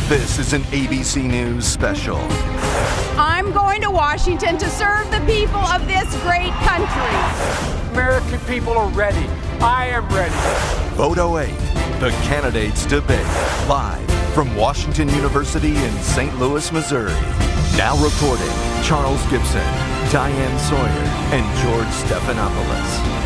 This is an ABC News special. I'm going to Washington to serve the people of this great country. American people are ready. I am ready. Vote 08, the candidates debate, live from Washington University in St. Louis, Missouri. Now reporting, Charles Gibson, Diane Sawyer, and George Stephanopoulos.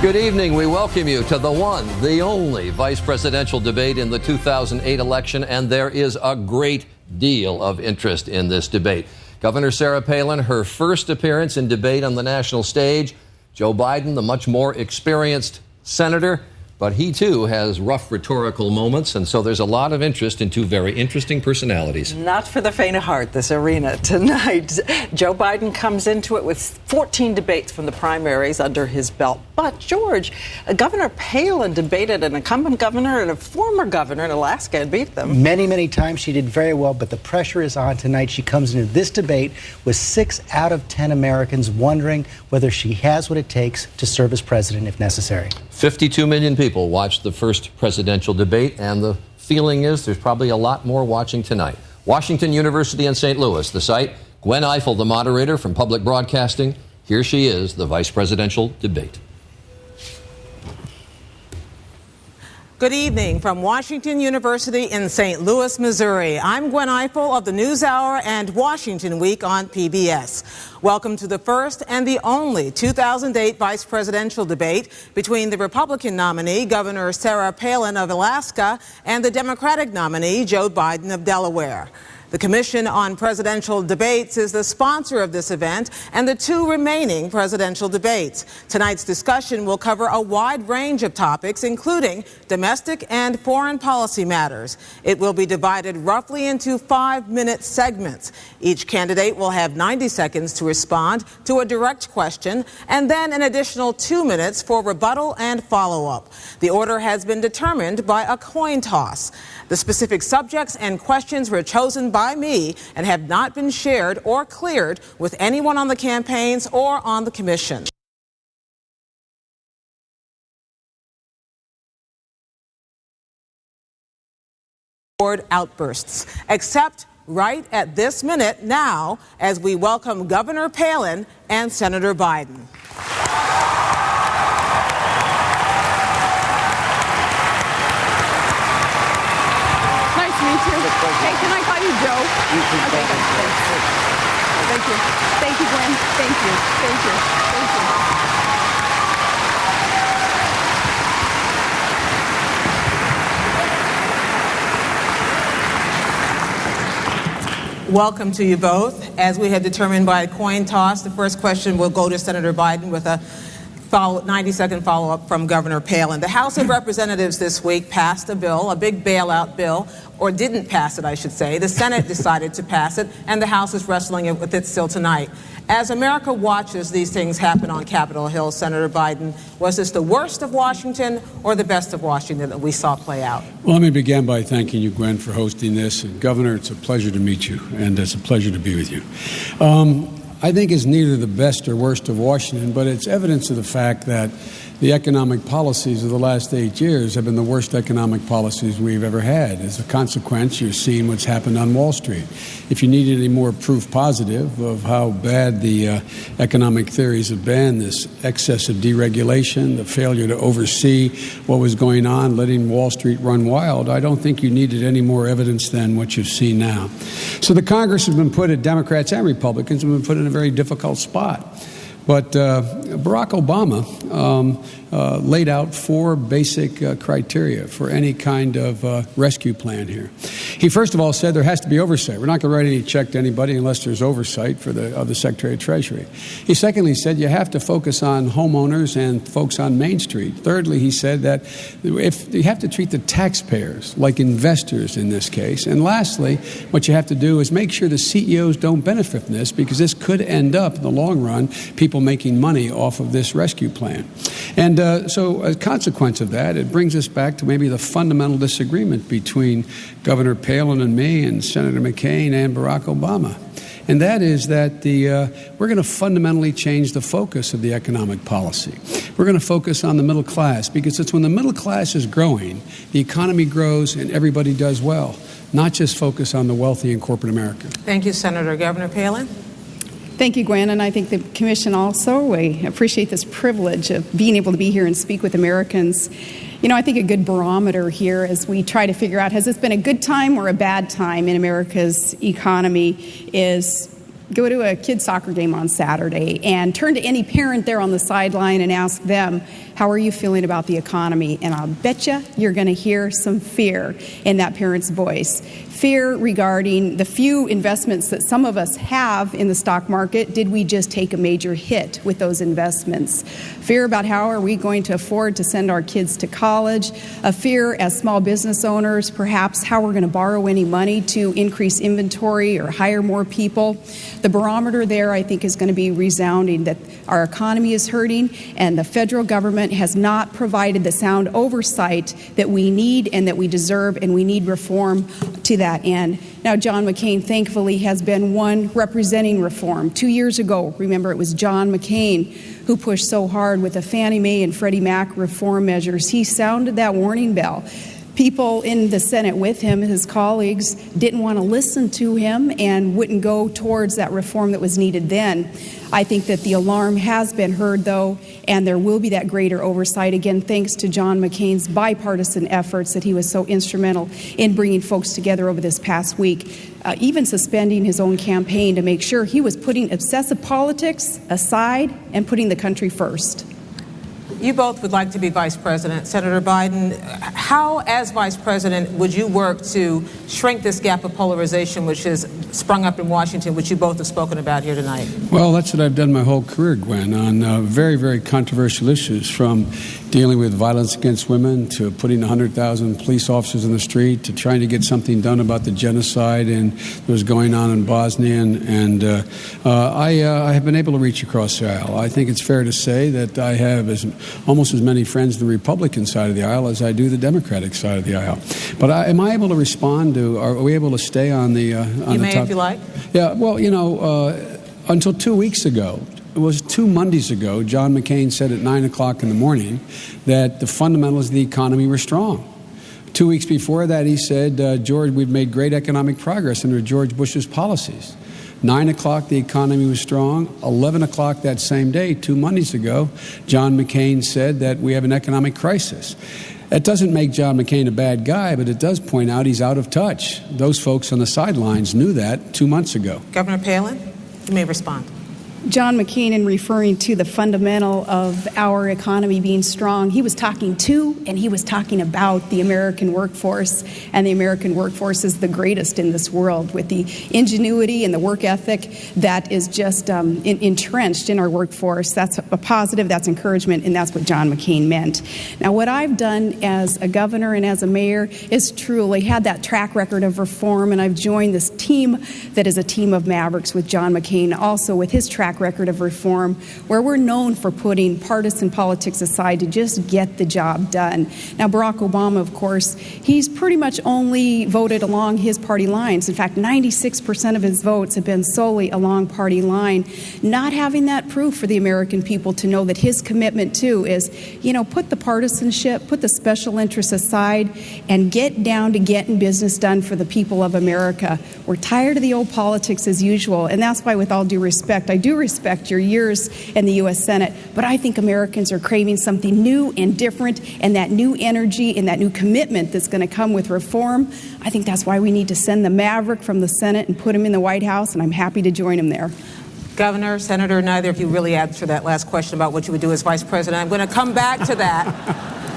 Good evening. We welcome you to the one, the only vice presidential debate in the 2008 election, and there is a great deal of interest in this debate. Governor Sarah Palin, her first appearance in debate on the national stage. Joe Biden, the much more experienced senator, but he too has rough rhetorical moments, and so there's a lot of interest in two very interesting personalities. Not for the faint of heart, this arena tonight. Joe Biden comes into it with 14 debates from the primaries under his belt. But, George, Governor Palin debated an incumbent governor and a former governor in Alaska and beat them. Many, many times she did very well, but the pressure is on tonight. She comes into this debate with 6 out of 10 Americans wondering whether she has what it takes to serve as president if necessary. 52 million people watched the first presidential debate, and the feeling is there's probably a lot more watching tonight. Washington University in St. Louis, the site. Gwen Ifill, the moderator from Public Broadcasting. Here she is, the vice presidential debate. Good evening from Washington University in St. Louis, Missouri. I'm Gwen Ifill of the NewsHour and Washington Week on PBS. Welcome to the first and the only 2008 vice presidential debate between the Republican nominee, Governor Sarah Palin of Alaska, and the Democratic nominee, Joe Biden of Delaware. The Commission on Presidential Debates is the sponsor of this event and the 2 remaining presidential debates. Tonight's discussion will cover a wide range of topics, including domestic and foreign policy matters. It will be divided roughly into 5-minute segments. Each candidate will have 90 seconds to respond to a direct question, and then an additional 2 minutes for rebuttal and follow-up. The order has been determined by a coin toss. The specific subjects and questions were chosen by me and have not been shared or cleared with anyone on the campaigns or on the commission. Outbursts, except right at this minute now as we welcome Governor Palin and Senator Biden. Hey, can I call you Joe? Okay, thank you. Thank you, Gwen. Thank you. Thank you. Thank you. Welcome to you both. As we had determined by a coin toss, the first question will go to Senator Biden with a 90-second follow-up from Governor Palin. The House of Representatives this week passed a bill, a big bailout bill, or didn't pass it, I should say. The Senate decided to pass it, and the House is wrestling with it still tonight. As America watches these things happen on Capitol Hill, Senator Biden, was this the worst of Washington or the best of Washington that we saw play out? Well, let me begin by thanking you, Gwen, for hosting this. And Governor, it's a pleasure to meet you, and it's a pleasure to be with you. I think it's neither the best or worst of Washington, but it's evidence of the fact that the economic policies of the last 8 years have been the worst economic policies we've ever had. As a consequence, you're seeing what's happened on Wall Street. If you needed any more proof positive of how bad the economic theories have been, this excessive deregulation, the failure to oversee what was going on, letting Wall Street run wild, I don't think you needed any more evidence than what you've seen now. So the Congress has been put, Democrats and Republicans have been put in a very difficult spot. But Barack Obama laid out 4 basic criteria for any kind of rescue plan here. He first of all said there has to be oversight. We're not going to write any check to anybody unless there's oversight of the Secretary of Treasury. He secondly said you have to focus on homeowners and folks on Main Street. Thirdly, he said that if you have to treat the taxpayers like investors in this case. And lastly, what you have to do is make sure the CEOs don't benefit from this, because this could end up in the long run people making money off of this rescue plan. And so as a consequence of that, it brings us back to maybe the fundamental disagreement between Governor Palin and me and Senator McCain and Barack Obama. And that is that we're going to fundamentally change the focus of the economic policy. We're going to focus on the middle class, because it's when the middle class is growing, the economy grows and everybody does well. not just focus on the wealthy in corporate America. Thank you, Senator. Governor Palin? Thank you, Gwen, and I think the Commission also, we appreciate this privilege of being able to be here and speak with Americans. You know, I think a good barometer here as we try to figure out, has this been a good time or a bad time in America's economy, is go to a kid's soccer game on Saturday and turn to any parent there on the sideline and ask them, how are you feeling about the economy? And I'll bet you're going to hear some fear in that parent's voice. Fear regarding the few investments that some of us have in the stock market. Did we just take a major hit with those investments? Fear about how are we going to afford to send our kids to college? A fear as small business owners, perhaps how we're going to borrow any money to increase inventory or hire more people. The barometer there, I think, is going to be resounding that our economy is hurting and the federal government has not provided the sound oversight that we need and that we deserve, and we need reform to that end. Now, John McCain, thankfully, has been one representing reform. 2 years ago, remember, it was John McCain who pushed so hard with the Fannie Mae and Freddie Mac reform measures. He sounded that warning bell. People in the Senate with him, his colleagues, didn't want to listen to him and wouldn't go towards that reform that was needed then. I think that the alarm has been heard, though, and there will be that greater oversight, again, thanks to John McCain's bipartisan efforts that he was so instrumental in bringing folks together over this past week, even suspending his own campaign to make sure he was putting obsessive politics aside and putting the country first. You both would like to be vice president. Senator Biden, how, as vice president, would you work to shrink this gap of polarization which has sprung up in Washington, which you both have spoken about here tonight? Well, that's what I've done my whole career, Gwen, on very, very controversial issues, from dealing with violence against women to putting 100,000 police officers in the street to trying to get something done about the genocide that was going on in Bosnia. And I have been able to reach across the aisle. I think it's fair to say that I have almost as many friends on the Republican side of the aisle as I do the Democratic side of the aisle. But am I able to respond to, are we able to stay on the on you the may, top? if you like. Yeah, well, you know, until 2 weeks ago, it was 2 Mondays ago, John McCain said at 9 o'clock in the morning that the fundamentals of the economy were strong. 2 weeks before that, he said, George, we've made great economic progress under George Bush's policies. 9 o'clock, the economy was strong. 11 o'clock that same day, 2 Mondays ago, John McCain said that we have an economic crisis. That doesn't make John McCain a bad guy, but it does point out he's out of touch. Those folks on the sidelines knew that 2 months ago. Governor Palin, you may respond. John McCain, in referring to the fundamental of our economy being strong, he was talking to and he was talking about the American workforce, and the American workforce is the greatest in this world, with the ingenuity and the work ethic that is just entrenched in our workforce. That's a positive, that's encouragement, and that's what John McCain meant. Now, what I've done as a governor and as a mayor is truly had that track record of reform, and I've joined this team that is a team of mavericks with John McCain, also with his track record of reform, where we're known for putting partisan politics aside to just get the job done. Now, Barack Obama, of course, he's pretty much only voted along his party lines. In fact, 96% of his votes have been solely along party line, not having that proof for the American people to know that his commitment, too, is, you know, put the partisanship, put the special interests aside, and get down to getting business done for the people of America. We're tired of the old politics as usual, and that's why, with all due respect, I do respect your years in the U.S. Senate, but I think Americans are craving something new and different, and that new energy and that new commitment that's going to come with reform. I think that's why we need to send the maverick from the Senate and put him in the White House, and I'm happy to join him there. Governor, Senator, neither of you really answered that last question about what you would do as vice president. I'm going to come back to that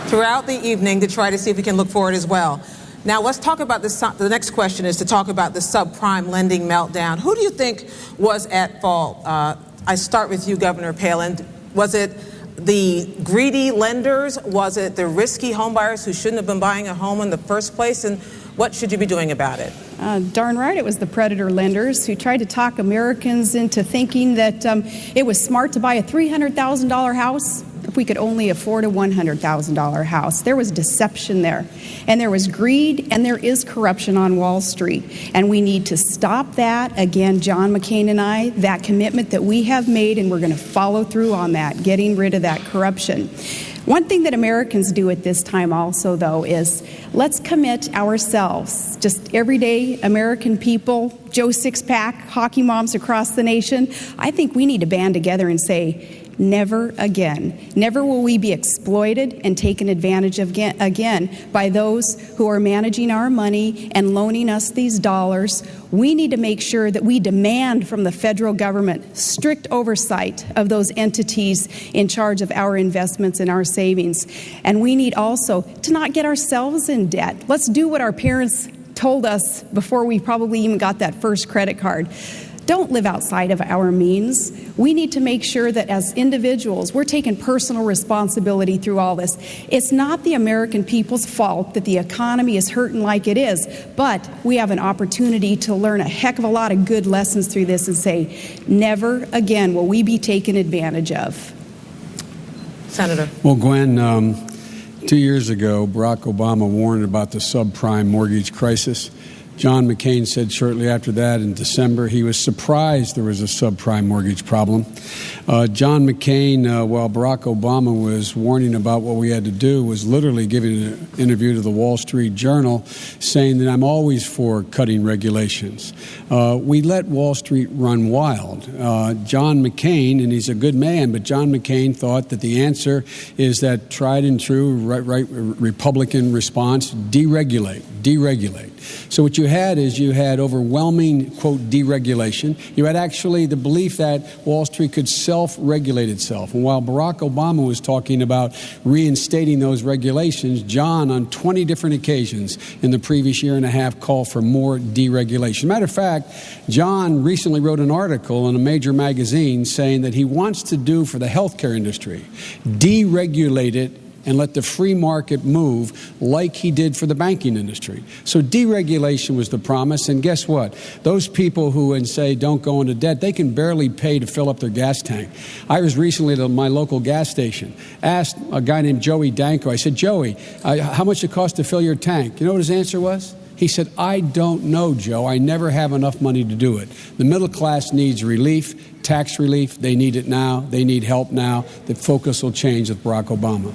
throughout the evening to try to see if we can look forward as well. Now, let's talk about this. The next question is to talk about the subprime lending meltdown. Who do you think was at fault? I start with you, Governor Palin. Was it the greedy lenders? Was it the risky homebuyers who shouldn't have been buying a home in the first place? And what should you be doing about it? Darn right, it was the predator lenders who tried to talk Americans into thinking that it was smart to buy a $300,000 house if we could only afford a $100,000 house. There was deception there, and there was greed, and there is corruption on Wall Street, and we need to stop that. Again, John McCain and I, that commitment that we have made, and we're going to follow through on that, getting rid of that corruption. One thing that Americans do at this time also, though, is let's commit ourselves, just everyday American people, Joe Sixpack, hockey moms across the nation. I think we need to band together and say, never again. Never will we be exploited and taken advantage of again by those who are managing our money and loaning us these dollars. We need to make sure that we demand from the federal government strict oversight of those entities in charge of our investments and our savings. And we need also to not get ourselves in debt. Let's do what our parents told us before we probably even got that first credit card. Don't live outside of our means. We need to make sure that as individuals, we're taking personal responsibility through all this. It's not the American people's fault that the economy is hurting like it is, but we have an opportunity to learn a heck of a lot of good lessons through this and say, never again will we be taken advantage of. Senator. Well, Gwen, 2 years ago, Barack Obama warned about the subprime mortgage crisis. John McCain said shortly after that in December he was surprised there was a subprime mortgage problem. John McCain, while Barack Obama was warning about what we had to do, was literally giving an interview to the Wall Street Journal saying that I'm always for cutting regulations. We let Wall Street run wild. John McCain, and he's a good man, but John McCain thought that the answer is that tried and true right Republican response, deregulate. So what you had is you had overwhelming, quote, deregulation. You had actually the belief that Wall Street could self-regulate itself. And while Barack Obama was talking about reinstating those regulations, John, on 20 different occasions in the previous year and a half, called for more deregulation. Matter of fact, John recently wrote an article in a major magazine saying that he wants to do for the healthcare industry, deregulate it and let the free market move like he did for the banking industry. So deregulation was the promise, and guess what? Those people who say don't go into debt, they can barely pay to fill up their gas tank. I was recently at my local gas station, asked a guy named Joey Danko, I said, Joey, how much it costs to fill your tank? You know what his answer was? He said, I don't know, Joe. I never have enough money to do it. The middle class needs relief, tax relief. They need it now. They need help now. The focus will change with Barack Obama.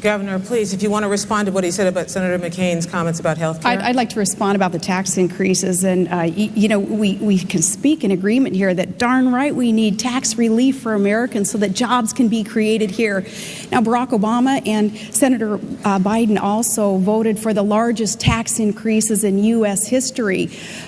Governor, please, if you want to respond to what he said about Senator McCain's comments about health care. I'd like to respond about the tax increases. And, we can speak in agreement here that darn right we need tax relief for Americans so that jobs can be created here. Now, Barack Obama and Senator Biden also voted for the largest tax increases in U.S. history.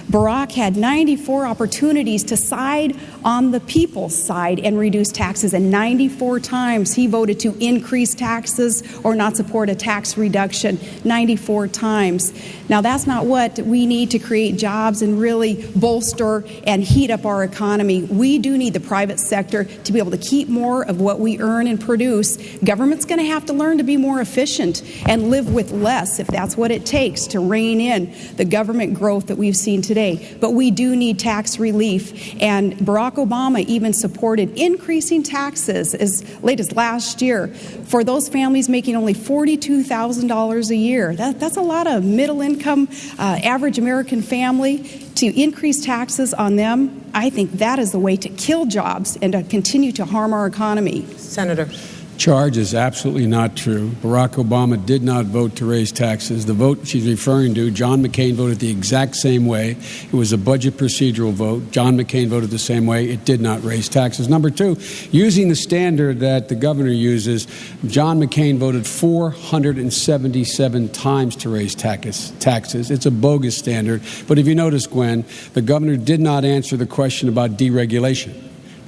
Barack had 94 opportunities to side on the people's side and reduce taxes, and 94 times he voted to increase taxes or not support a tax reduction, 94 times. Now, that's not what we need to create jobs and really bolster and heat up our economy. We do need the private sector to be able to keep more of what we earn and produce. Government's going to have to learn to be more efficient and live with less if that's what it takes to rein in the government growth that we've seen today. But we do need tax relief, and Barack Obama even supported increasing taxes as late as last year for those families making only $42,000 a year. That's a lot of middle-income, average American family. To increase taxes on them, I think that is the way to kill jobs and to continue to harm our economy. Senator. Charge is absolutely not true. Barack Obama did not vote to raise taxes. The vote she's referring to, John McCain voted the exact same way. It was a budget procedural vote. John McCain voted the same way. It did not raise taxes. Number two, using the standard that the governor uses, John McCain voted 477 times to raise taxes. It's a bogus standard. But if you notice, Gwen, the governor did not answer the question about deregulation.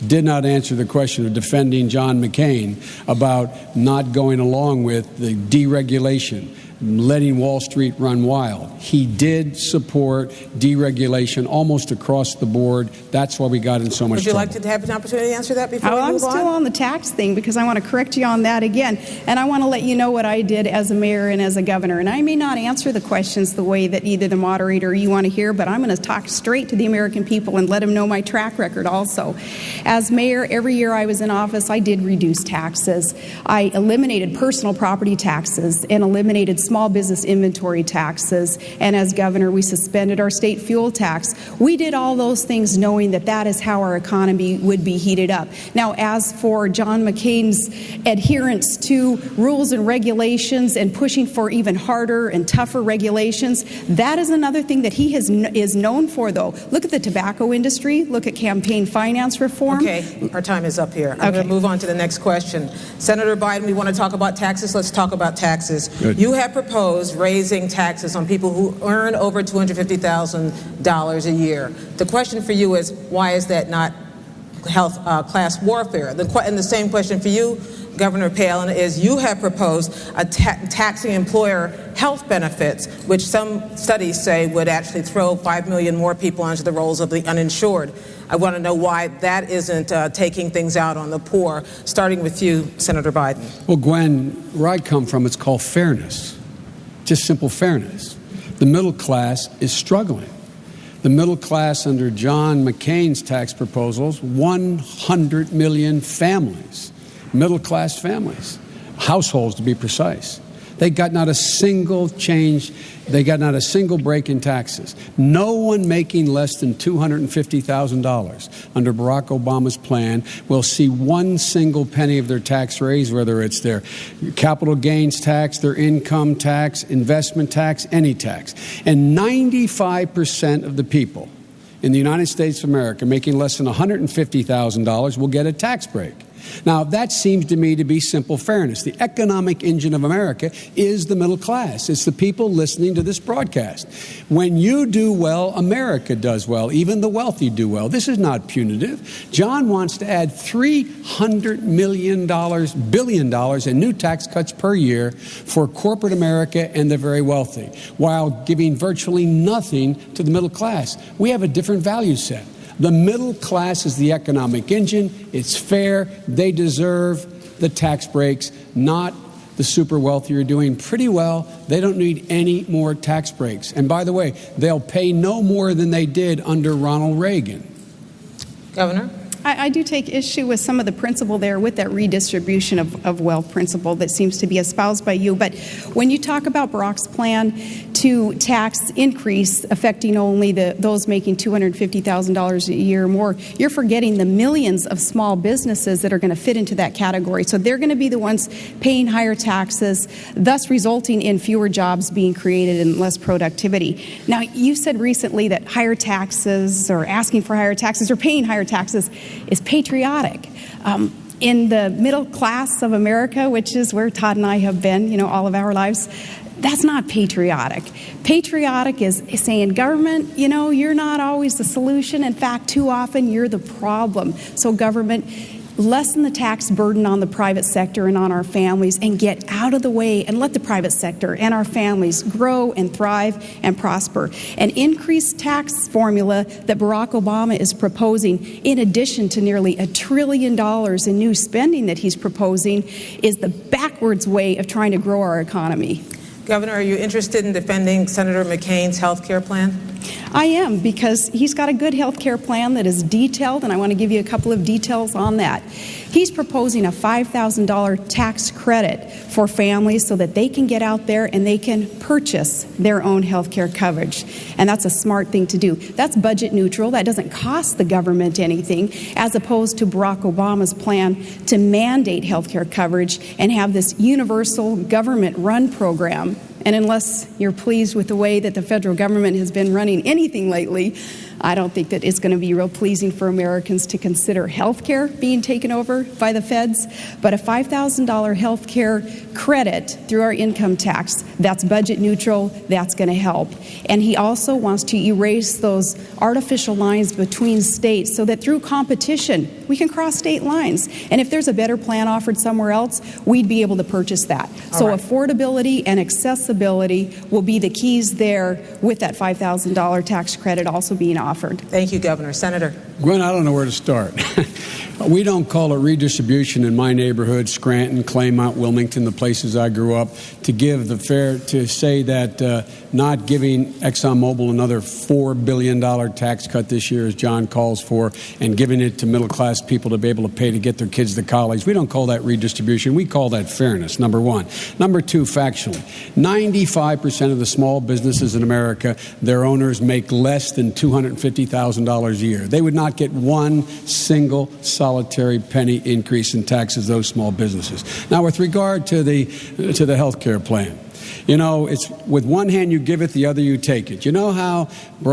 Did not answer the question of defending John McCain about not going along with the deregulation, letting Wall Street run wild. He did support deregulation almost across the board. That's why we got in so much trouble. Would you like to have an opportunity to answer that before we move on? I'm still on the tax thing because I want to correct you on that again. And I want to let you know what I did as a mayor and as a governor. And I may not answer the questions the way that either the moderator or you want to hear, but I'm going to talk straight to the American people and let them know my track record also. As mayor, every year I was in office, I did reduce taxes. I eliminated personal property taxes and eliminated small business inventory taxes. And as governor, we suspended our state fuel tax. We did all those things knowing that that is how our economy would be heated up. Now, as for John McCain's adherence to rules and regulations and pushing for even harder and tougher regulations, that is another thing that he is known for, though. Look at the tobacco industry. Look at campaign finance reform. Okay, our time is up here. I'm going to move on to the next question. Senator Biden, we want to talk about taxes. Let's talk about taxes. Good. You have proposed raising taxes on people who earn over $250,000 a year. The question for you is, why is that not class warfare? And the same question for you, Governor Palin, is you have proposed taxing employer health benefits, which some studies say would actually throw 5 million more people onto the rolls of the uninsured. I want to know why that isn't taking things out on the poor, starting with you, Senator Biden. Well, Gwen, where I come from, it's called fairness. Just simple fairness. The middle class is struggling. The middle class under John McCain's tax proposals, 100 million families, middle class families, households to be precise. They got not a single change. They got not a single break in taxes. No one making less than $250,000 under Barack Obama's plan will see one single penny of their tax raise, whether it's their capital gains tax, their income tax, investment tax, any tax. And 95% of the people in the United States of America making less than $150,000 will get a tax break. Now, that seems to me to be simple fairness. The economic engine of America is the middle class. It's the people listening to this broadcast. When you do well, America does well. Even the wealthy do well. This is not punitive. John wants to add $300 billion in new tax cuts per year for corporate America and the very wealthy, while giving virtually nothing to the middle class. We have a different value set. The middle class is the economic engine. It's fair. They deserve the tax breaks, not the super wealthy who are doing pretty well. They don't need any more tax breaks. And by the way, they'll pay no more than they did under Ronald Reagan. Governor? I do take issue with some of the principle there with that redistribution of wealth principle that seems to be espoused by you. But when you talk about Barack's plan to tax increase affecting only those making $250,000 a year or more, you're forgetting the millions of small businesses that are going to fit into that category. So they're going to be the ones paying higher taxes, thus resulting in fewer jobs being created and less productivity. Now, you said recently that higher taxes or asking for higher taxes or paying higher taxes is patriotic. In the middle class of America, which is where Todd and I have been, all of our lives, that's not patriotic. Patriotic is saying, government, you're not always the solution. In fact, too often you're the problem. So government, lessen the tax burden on the private sector and on our families and get out of the way and let the private sector and our families grow and thrive and prosper. An increased tax formula that Barack Obama is proposing, in addition to nearly $1 trillion in new spending that he's proposing, is the backwards way of trying to grow our economy. Governor, are you interested in defending Senator McCain's health care plan? I am, because he's got a good health care plan that is detailed, and I want to give you a couple of details on that. He's proposing a $5,000 tax credit for families so that they can get out there and they can purchase their own health care coverage. And that's a smart thing to do. That's budget neutral. That doesn't cost the government anything, as opposed to Barack Obama's plan to mandate health care coverage and have this universal government-run program. And unless you're pleased with the way that the federal government has been running anything lately, I don't think that it's going to be real pleasing for Americans to consider health care being taken over by the feds. But a $5,000 health care credit through our income tax, that's budget neutral, that's going to help. And he also wants to erase those artificial lines between states so that through competition, we can cross state lines. And if there's a better plan offered somewhere else, we'd be able to purchase that. So affordability and accessibility will be the keys there, with that $5,000 tax credit also being offered. Thank you, Governor. Senator? Gwen, I don't know where to start. We don't call it redistribution in my neighborhood, Scranton, Claymont, Wilmington, the places I grew up, to give the fair, to say that not giving ExxonMobil another $4 billion tax cut this year, as John calls for, and giving it to middle-class people to be able to pay to get their kids to college. We don't call that redistribution. We call that fairness, number one. Number two, factually, 95% of the small businesses in America, their owners make less than $250,000 a year. They would not get one single solitary penny increase in taxes, those small businesses. Now, with regard to the health care plan, you know, it's with one hand you give it, the other you take it. You know how you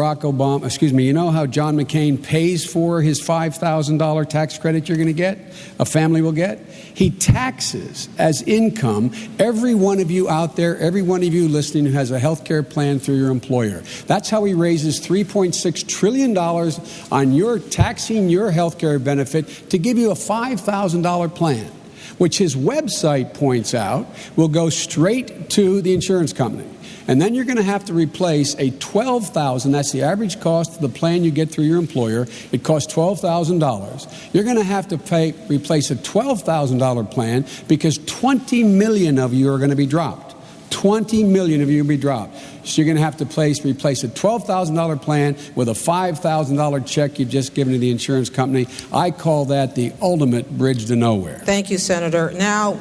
know how John McCain pays for his $5,000 tax credit you're going to get, a family will get? He taxes as income every one of you out there, every one of you listening who has a health care plan through your employer. That's how he raises $3.6 trillion on your taxing your health care benefit to give you a $5,000 plan, which his website points out will go straight to the insurance company. And then you're going to have to replace a $12,000, that's the average cost of the plan you get through your employer. It costs $12,000. You're going to have to replace a $12,000 plan because 20 million of you are going to be dropped. 20 million of you will be dropped. So you're going to have to replace a $12,000 plan with a $5,000 check you've just given to the insurance company. I call that the ultimate bridge to nowhere. Thank you, Senator. Now,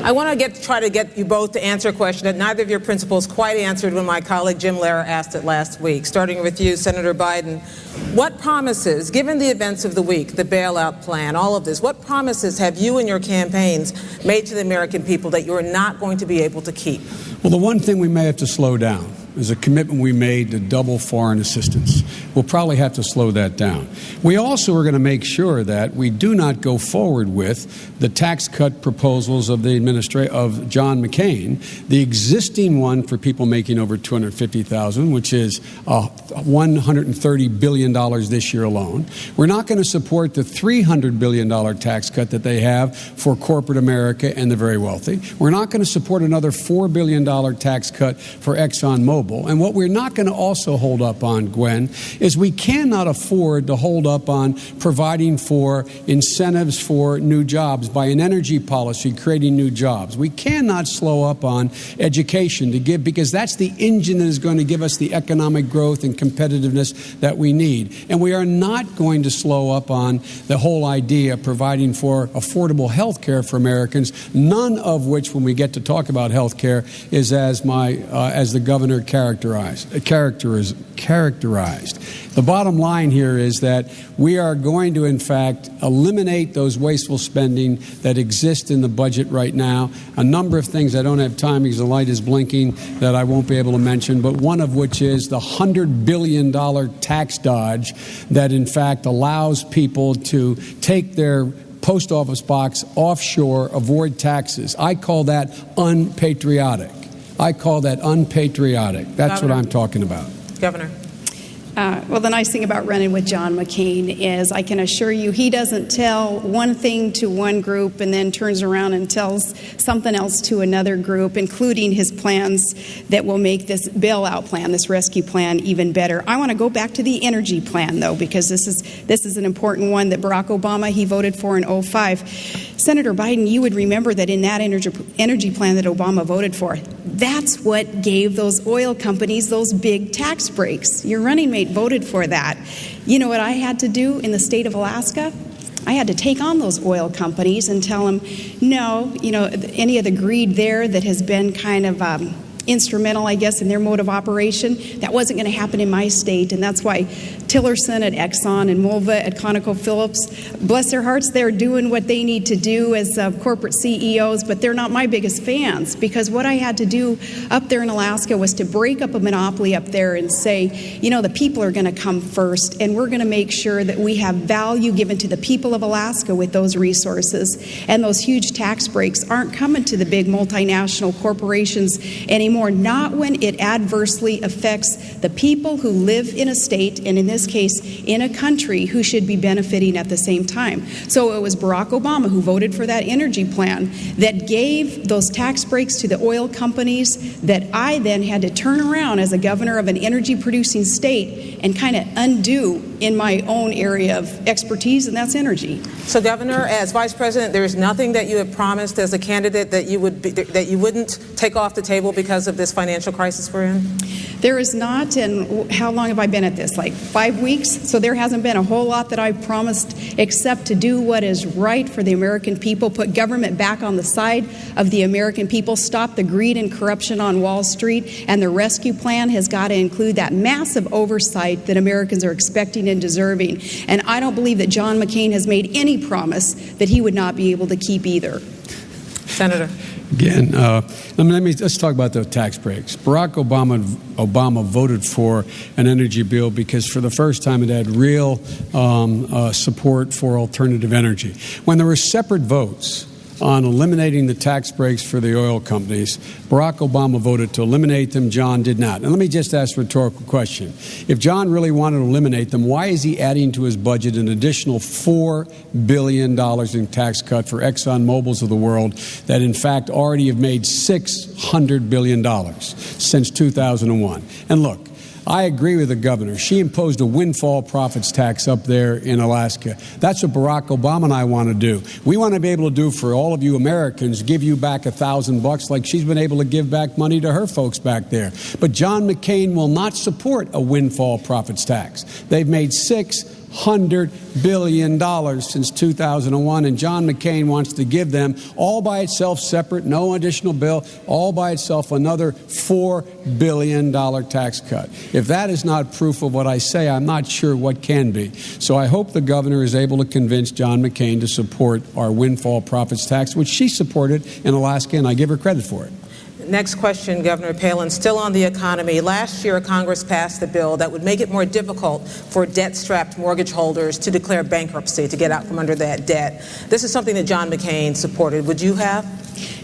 I want to try to get you both to answer a question that neither of your principals quite answered when my colleague Jim Lehrer asked it last week. Starting with you, Senator Biden, what promises, given the events of the week, the bailout plan, all of this, what promises have you and your campaigns made to the American people that you are not going to be able to keep? Well, the one thing we may have to slow down is a commitment we made to double foreign assistance. We'll probably have to slow that down. We also are going to make sure that we do not go forward with the tax cut proposals of the of John McCain, the existing one for people making over $250,000, which is $130 billion this year alone. We're not going to support the $300 billion tax cut that they have for corporate America and the very wealthy. We're not going to support another $4 billion tax cut for ExxonMobil. And what we're not going to also hold up on, Gwen, is we cannot afford to hold up on providing for incentives for new jobs by an energy policy, creating new jobs. We cannot slow up on education because that's the engine that is going to give us the economic growth and competitiveness that we need. And we are not going to slow up on the whole idea of providing for affordable health care for Americans, none of which, when we get to talk about health care, is as the governor characterized. The bottom line here is that we are going to, in fact, eliminate those wasteful spending that exist in the budget right now. A number of things I don't have time because the light is blinking that I won't be able to mention, but one of which is the $100 billion tax dodge that, in fact, allows people to take their post office box offshore, avoid taxes. I call that unpatriotic. That's what I'm talking about. Governor. Well, the nice thing about running with John McCain is I can assure you he doesn't tell one thing to one group and then turns around and tells something else to another group, including his plans that will make this bailout plan, this rescue plan, even better. I want to go back to the energy plan, though, because this is an important one that Barack Obama, he voted for in 2005. Senator Biden, you would remember that in that energy plan that Obama voted for, that's what gave those oil companies those big tax breaks. Your running mate voted for that. You know what I had to do in the state of Alaska? I had to take on those oil companies and tell them, no, any of the greed there that has been kind of instrumental, I guess, in their mode of operation, that wasn't going to happen in my state. And that's why Tillerson at Exxon and Mulva at ConocoPhillips, bless their hearts, they're doing what they need to do as corporate CEOs, but they're not my biggest fans, because what I had to do up there in Alaska was to break up a monopoly up there and say, the people are going to come first, and we're going to make sure that we have value given to the people of Alaska with those resources. And those huge tax breaks aren't coming to the big multinational corporations anymore, not when it adversely affects the people who live in a state, and in this case, in a country, who should be benefiting at the same time. So it was Barack Obama who voted for that energy plan that gave those tax breaks to the oil companies that I then had to turn around as a governor of an energy-producing state and kind of undo in my own area of expertise, and that's energy. So, Governor, as Vice President, there is nothing that you have promised as a candidate that you wouldn't take off the table because because of this financial crisis we're in? There is not, and how long have I been at this? Like 5 weeks? So there hasn't been a whole lot that I've promised except to do what is right for the American people, put government back on the side of the American people, stop the greed and corruption on Wall Street, and the rescue plan has got to include that massive oversight that Americans are expecting and deserving. And I don't believe that John McCain has made any promise that he would not be able to keep either. Senator. Again, let's talk about the tax breaks. Barack Obama voted for an energy bill because for the first time it had real support for alternative energy. When there were separate votes on eliminating the tax breaks for the oil companies, Barack Obama voted to eliminate them. John did not. And let me just ask a rhetorical question. If John really wanted to eliminate them, why is he adding to his budget an additional $4 billion in tax cut for ExxonMobil's of the world that, in fact, already have made $600 billion since 2001? And look, I agree with the governor. She imposed a windfall profits tax up there in Alaska. That's what Barack Obama and I want to do. We want to be able to do for all of you Americans, give you back $1,000 like she's been able to give back money to her folks back there. But John McCain will not support a windfall profits tax. They've made $600 billion since 2001, and John McCain wants to give them all by itself, separate, no additional bill, all by itself another $4 billion tax cut. If that is not proof of what I say, I'm not sure what can be. So I hope the governor is able to convince John McCain to support our windfall profits tax, which she supported in Alaska, and I give her credit for it. Next question, Governor Palin, still on the economy. Last year, Congress passed a bill that would make it more difficult for debt-strapped mortgage holders to declare bankruptcy, to get out from under that debt. This is something that John McCain supported. Would you have?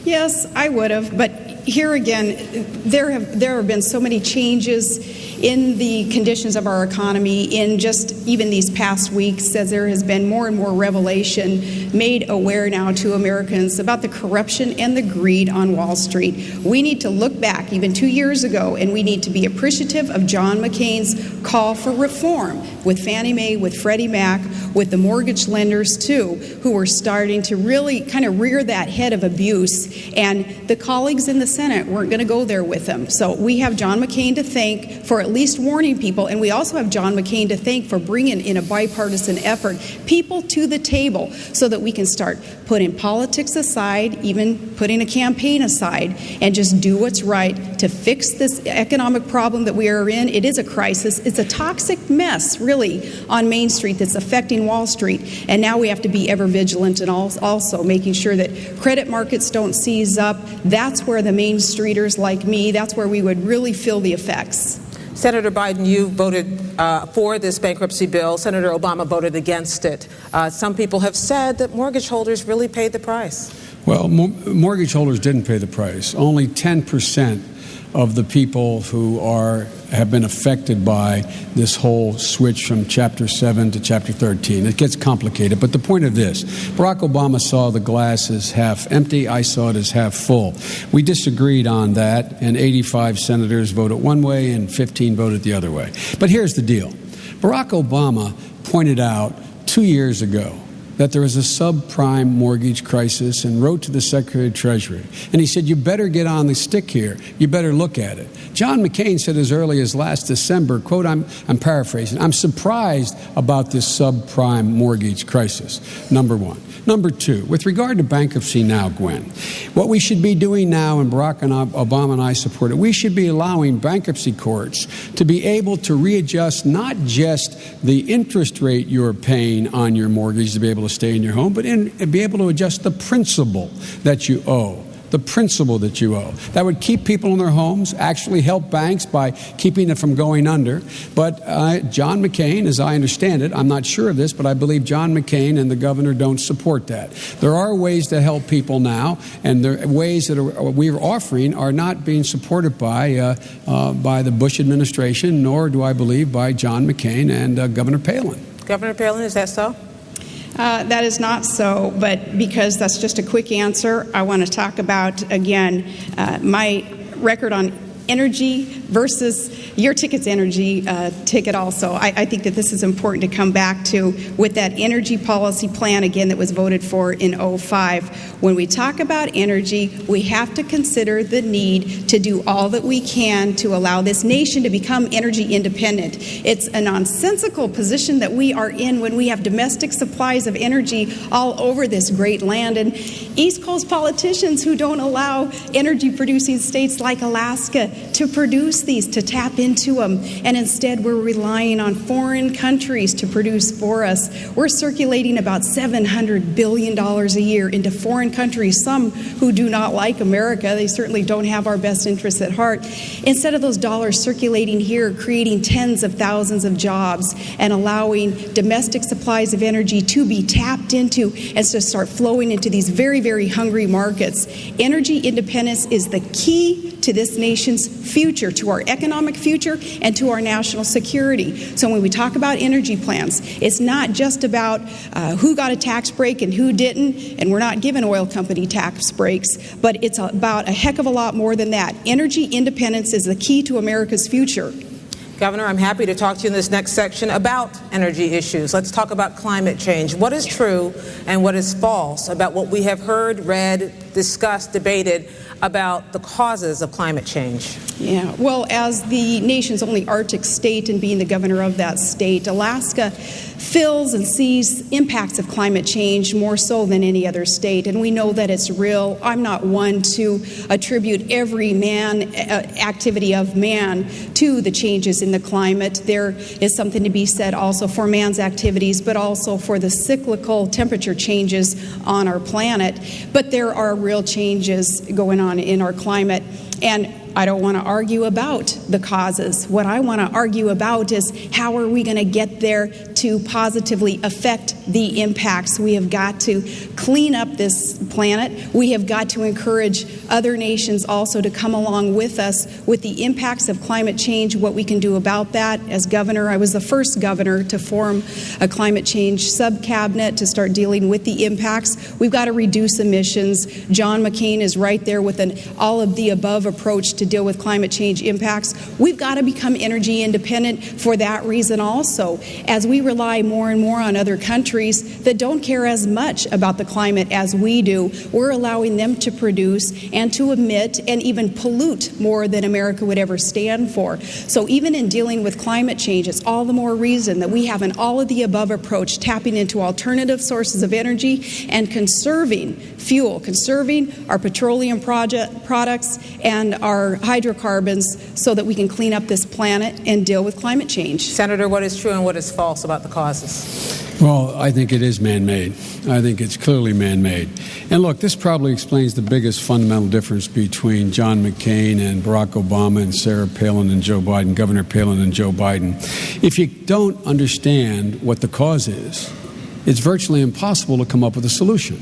Yes, I would have. But here again, there have been so many changes in the conditions of our economy in just even these past weeks, as there has been more and more revelation made aware now to Americans about the corruption and the greed on Wall Street. We need to look back even 2 years ago, and we need to be appreciative of John McCain's call for reform with Fannie Mae, with Freddie Mac, with the mortgage lenders too, who were starting to really kind of rear that head of abuse. And the colleagues in the Senate weren't going to go there with them. So we have John McCain to thank for at least warning people, and we also have John McCain to thank for bringing in a bipartisan effort people to the table so that we can start putting politics aside, even putting a campaign aside, and just do what's right to fix this economic problem that we are in. It is a crisis. It's a toxic mess, really, on Main Street that's affecting Wall Street. And now we have to be ever vigilant and also making sure that credit markets don't seize up. That's where the Main Streeters like me, that's where we would really feel the effects. Senator Biden, you voted for this bankruptcy bill. Senator Obama voted against it. Some people have said that mortgage holders really paid the price. Well, mortgage holders didn't pay the price. Only 10% of the people who have been affected by this whole switch from Chapter 7 to Chapter 13. It gets complicated, but the point of this, Barack Obama saw the glass as half empty. I saw it as half full. We disagreed on that, and 85 senators voted one way and 15 voted the other way. But here's the deal. Barack Obama pointed out 2 years ago that there was a subprime mortgage crisis and wrote to the Secretary of Treasury. And he said, you better get on the stick here. You better look at it. John McCain said as early as last December, quote, I'm paraphrasing, I'm surprised about this subprime mortgage crisis, number one. Number two, with regard to bankruptcy now, Gwen, what we should be doing now, and Barack Obama and I support it, we should be allowing bankruptcy courts to be able to readjust not just the interest rate you're paying on your mortgage to be able to stay in your home, but be able to adjust the principal that you owe. The principal that you owe. That would keep people in their homes, actually help banks by keeping it from going under. But John McCain, as I understand it, I'm not sure of this, but I believe John McCain and the governor don't support that. There are ways to help people now, and the ways that we're offering are not being supported by the Bush administration, nor do I believe by John McCain and Governor Palin. Governor Palin, is that so? That is not so, but because that's just a quick answer, I want to talk about, again, my record on energy, versus your ticket's energy ticket also. I think that this is important to come back to with that energy policy plan, again, that was voted for in '05. When we talk about energy, we have to consider the need to do all that we can to allow this nation to become energy independent. It's a nonsensical position that we are in when we have domestic supplies of energy all over this great land, and East Coast politicians who don't allow energy-producing states like Alaska to produce these, to tap into them, and instead we're relying on foreign countries to produce for us. We're circulating about $700 billion a year into foreign countries, some who do not like America. They certainly don't have our best interests at heart. Instead of those dollars circulating here, creating tens of thousands of jobs and allowing domestic supplies of energy to be tapped into and to start flowing into these very, very hungry markets. Energy independence is the key to this nation's future, to our economic future, and to our national security. So when we talk about energy plans, it's not just about who got a tax break and who didn't, and we're not giving oil company tax breaks, but it's about a heck of a lot more than that. Energy independence is the key to America's future. Governor, I'm happy to talk to you in this next section about energy issues. Let's talk about climate change. What is true and what is false about what we have heard, read, discussed, debated about the causes of climate change? Yeah, well, as the nation's only Arctic state and being the governor of that state, Alaska feels and sees impacts of climate change more so than any other state, and we know that it's real. I'm not one to attribute every activity of man to the changes in the climate. There is something to be said also for man's activities, but also for the cyclical temperature changes on our planet. But there are real changes going on in our climate, and I don't want to argue about the causes. What I want to argue about is how are we going to get there to positively affect the impacts. We have got to clean up this planet. We have got to encourage other nations also to come along with us with the impacts of climate change, what we can do about that. As governor, I was the first governor to form a climate change sub-cabinet to start dealing with the impacts. We've got to reduce emissions. John McCain is right there with an all-of-the-above approach to deal with climate change impacts. We've got to become energy independent for that reason also, as we rely more and more on other countries that don't care as much about the climate as we do. We're allowing them to produce and to emit and even pollute more than America would ever stand for. So even in dealing with climate change, it's all the more reason that we have an all-of-the-above approach, tapping into alternative sources of energy and conserving fuel, conserving our petroleum products and our hydrocarbons so that we can clean up this planet and deal with climate change. Senator, what is true and what is false about the causes? Well, I think it is man-made. I think it's clearly man-made. And look, this probably explains the biggest fundamental difference between John McCain and Barack Obama and Sarah Palin and Joe Biden, Governor Palin and Joe Biden. If you don't understand what the cause is, it's virtually impossible to come up with a solution.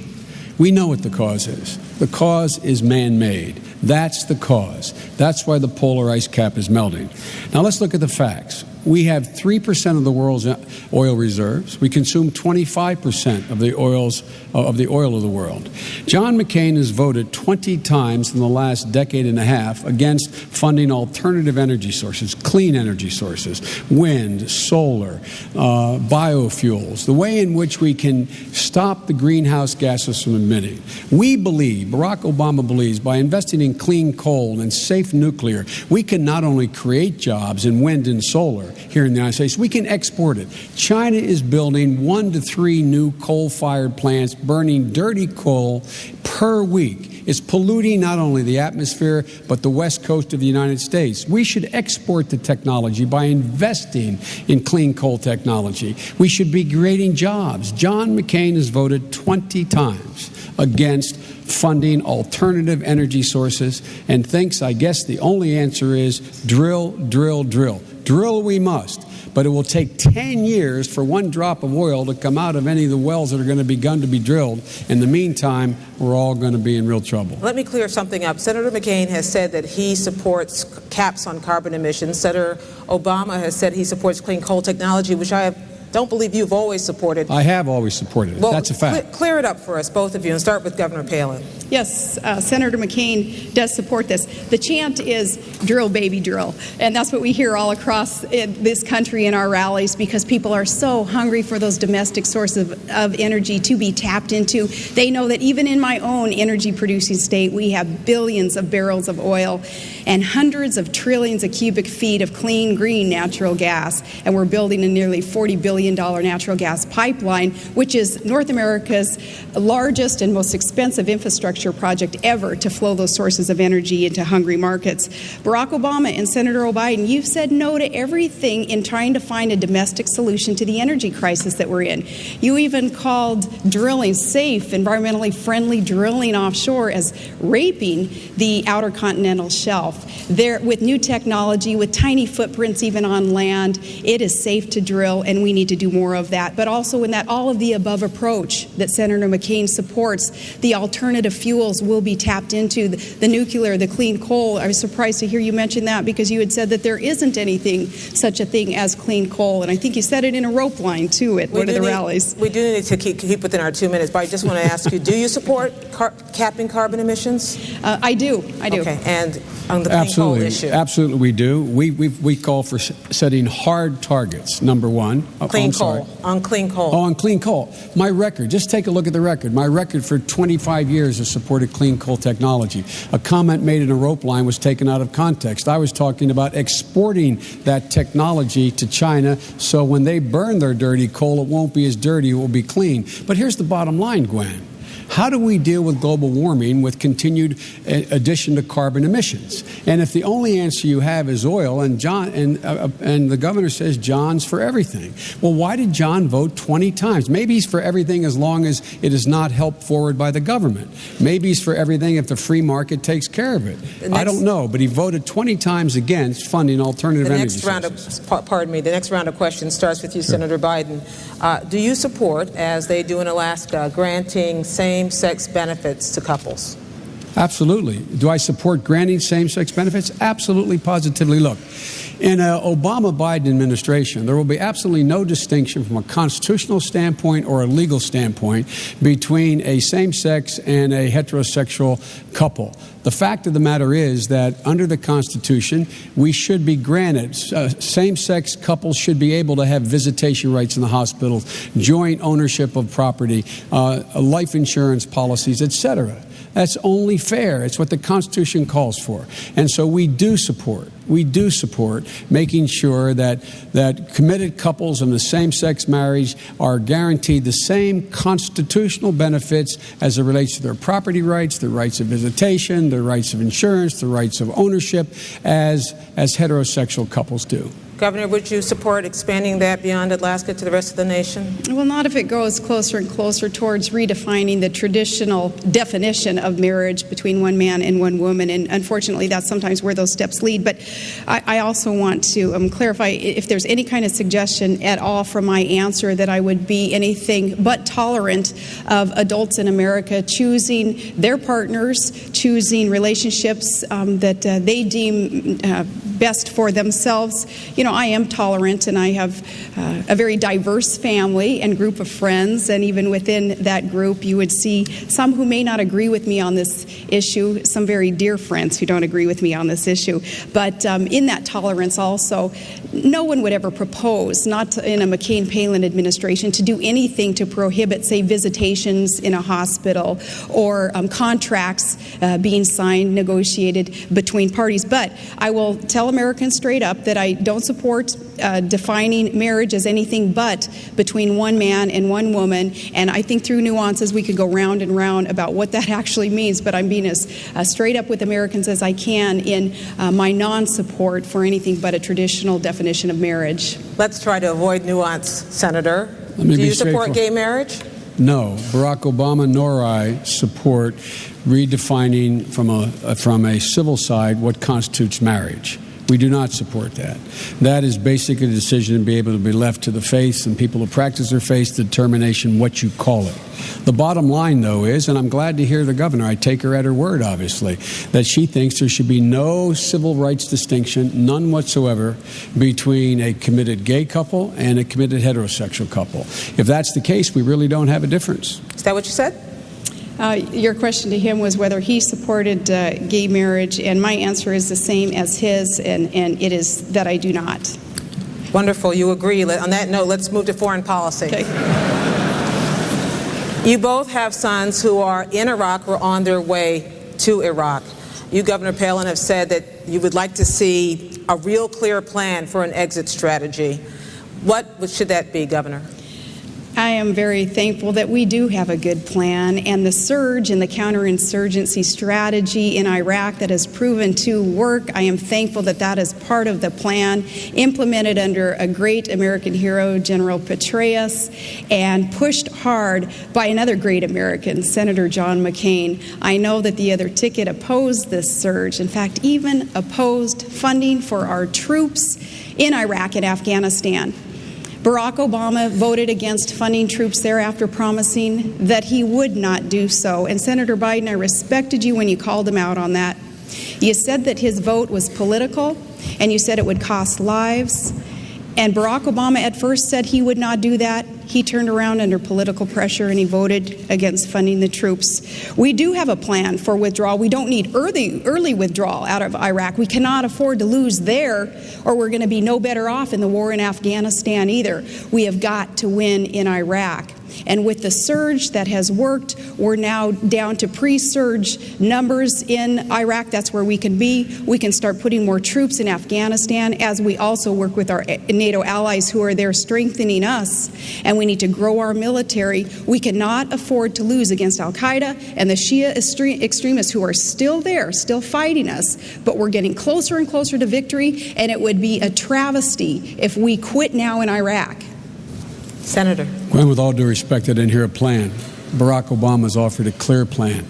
We know what the cause is. The cause is man-made. That's the cause. That's why the polar ice cap is melting. Now let's look at the facts. We have 3% of the world's oil reserves. We consume 25% of the oil of the world. John McCain has voted 20 times in the last decade and a half against funding alternative energy sources, clean energy sources, wind, solar, biofuels, the way in which we can stop the greenhouse gases from emitting. We believe, Barack Obama believes, by investing in clean coal and safe nuclear, we can not only create jobs in wind and solar here in the United States, we can export it. China is building 1 to 3 new coal-fired plants, burning dirty coal per week. It's polluting not only the atmosphere, but the west coast of the United States. We should export the technology by investing in clean coal technology. We should be creating jobs. John McCain has voted 20 times against funding alternative energy sources and thinks, I guess, the only answer is drill, drill, drill. Drill we must, but it will take 10 years for one drop of oil to come out of any of the wells that are going to be begun to be drilled. In the meantime, we're all going to be in real trouble. Let me clear something up. Senator McCain has said that he supports caps on carbon emissions. Senator Obama has said he supports clean coal technology, which I don't believe you've always supported. I have always supported it. Well, that's a fact. Clear it up for us, both of you, and start with Governor Palin. Yes, Senator McCain does support this. The chant is drill, baby, drill. And that's what we hear all across this country in our rallies, because people are so hungry for those domestic sources of energy to be tapped into. They know that even in my own energy-producing state, we have billions of barrels of oil and hundreds of trillions of cubic feet of clean, green natural gas. And we're building a nearly $40 billion natural gas pipeline, which is North America's largest and most expensive infrastructure project ever to flow those sources of energy into hungry markets. Barack Obama and Senator Biden, you've said no to everything in trying to find a domestic solution to the energy crisis that we're in. You even called drilling safe, environmentally friendly drilling offshore as raping the outer continental shelf. There, with new technology, with tiny footprints even on land, it is safe to drill, and we need to do more of that. But also in that all-of-the-above approach that Senator McCain supports, the alternative fuels will be tapped into, the nuclear, the clean coal. I was surprised to hear you mention that, because you had said that there isn't anything, such a thing as clean coal. And I think you said it in a rope line, too, at one of the rallies. We do need to keep within our 2 minutes, but I just want to ask you, do you support capping carbon emissions? I do. Okay, and on the clean coal issue? Absolutely, we do. We call for setting hard targets, number one. Clean coal. On clean coal. Oh, on clean coal. My record, just take a look at the record. My record for 25 years has supported clean coal technology. A comment made in a rope line was taken out of context. I was talking about exporting that technology to China, so when they burn their dirty coal, it won't be as dirty, it will be clean. But here's the bottom line, Gwen. How do we deal with global warming with continued addition to carbon emissions? And if the only answer you have is oil, and the governor says John's for everything, well, why did John vote 20 times? Maybe he's for everything as long as it is not helped forward by the government. Maybe he's for everything if the free market takes care of it. I don't know, but he voted 20 times against funding alternative energy sources. The next round of questions starts with you, sure. Senator Biden. Do you support, as they do in Alaska, granting same-sex benefits to couples? Absolutely. Do I support granting same-sex benefits? Absolutely, positively. Look, in an Obama-Biden administration, there will be absolutely no distinction from a constitutional standpoint or a legal standpoint between a same-sex and a heterosexual couple. The fact of the matter is that under the Constitution, we should be granted, same-sex couples should be able to have visitation rights in the hospitals, joint ownership of property, life insurance policies, etc. That's only fair. It's what the Constitution calls for. And so we do support making sure that committed couples in the same-sex marriage are guaranteed the same constitutional benefits as it relates to their property rights, their rights of visitation, their rights of insurance, their rights of ownership, as heterosexual couples do. Governor, would you support expanding that beyond Alaska to the rest of the nation? Well, not if it goes closer and closer towards redefining the traditional definition of marriage between one man and one woman. And unfortunately, that's sometimes where those steps lead. But I also want to clarify if there's any kind of suggestion at all from my answer that I would be anything but tolerant of adults in America choosing their partners, choosing relationships that they deem best for themselves. You know, I am tolerant, and I have a very diverse family and group of friends, and even within that group you would see some who may not agree with me on this issue, some very dear friends who don't agree with me on this issue. But in that tolerance also, no one would ever propose, not in a McCain-Palin administration, to do anything to prohibit, say, visitations in a hospital or contracts being signed, negotiated between parties. But I will tell Americans straight up that I don't support defining marriage as anything but between one man and one woman. And I think through nuances we could go round and round about what that actually means. But I'm being as straight up with Americans as I can in my non-support for anything but a traditional definition of marriage. Let's try to avoid nuance, Senator. Do you support gay marriage? No. Barack Obama nor I support redefining from a civil side what constitutes marriage. We do not support that. That is basically a decision to be able to be left to the faith and people who practice their faith, the determination what you call it. The bottom line, though, is, and I'm glad to hear the governor, I take her at her word, obviously, that she thinks there should be no civil rights distinction, none whatsoever, between a committed gay couple and a committed heterosexual couple. If that's the case, we really don't have a difference. Is that what you said? Your question to him was whether he supported gay marriage, and my answer is the same as his, and it is that I do not. Wonderful. You agree. On that note, let's move to foreign policy. Okay. You both have sons who are in Iraq or on their way to Iraq. You, Governor Palin, have said that you would like to see a real clear plan for an exit strategy. What should that be, Governor? I am very thankful that we do have a good plan, and the surge in the counterinsurgency strategy in Iraq that has proven to work, I am thankful that that is part of the plan implemented under a great American hero, General Petraeus, and pushed hard by another great American, Senator John McCain. I know that the other ticket opposed this surge, in fact, even opposed funding for our troops in Iraq and Afghanistan. Barack Obama voted against funding troops there after promising that he would not do so. And Senator Biden, I respected you when you called him out on that. You said that his vote was political, and you said it would cost lives. And Barack Obama at first said he would not do that. He turned around under political pressure and he voted against funding the troops. We do have a plan for withdrawal. We don't need early withdrawal out of Iraq. We cannot afford to lose there, or we're going to be no better off in the war in Afghanistan either. We have got to win in Iraq. And with the surge that has worked, we're now down to pre-surge numbers in Iraq. That's where we can be. We can start putting more troops in Afghanistan as we also work with our NATO allies who are there strengthening us. And we need to grow our military. We cannot afford to lose against al-Qaeda and the Shia extremists who are still there, still fighting us. But we're getting closer and closer to victory, and it would be a travesty if we quit now in Iraq. Senator. Gwen, with all due respect, I didn't hear a plan. Barack Obama's offered a clear plan.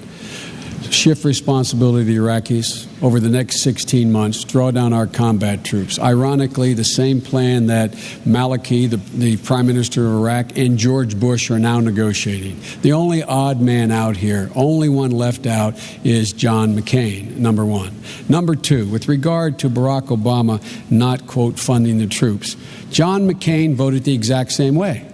Shift responsibility to the Iraqis over the next 16 months, draw down our combat troops. Ironically, the same plan that Maliki, the Prime Minister of Iraq, and George Bush are now negotiating. The only odd man out here, only one left out, is John McCain, number one. Number two, with regard to Barack Obama not, quote, funding the troops, John McCain voted the exact same way.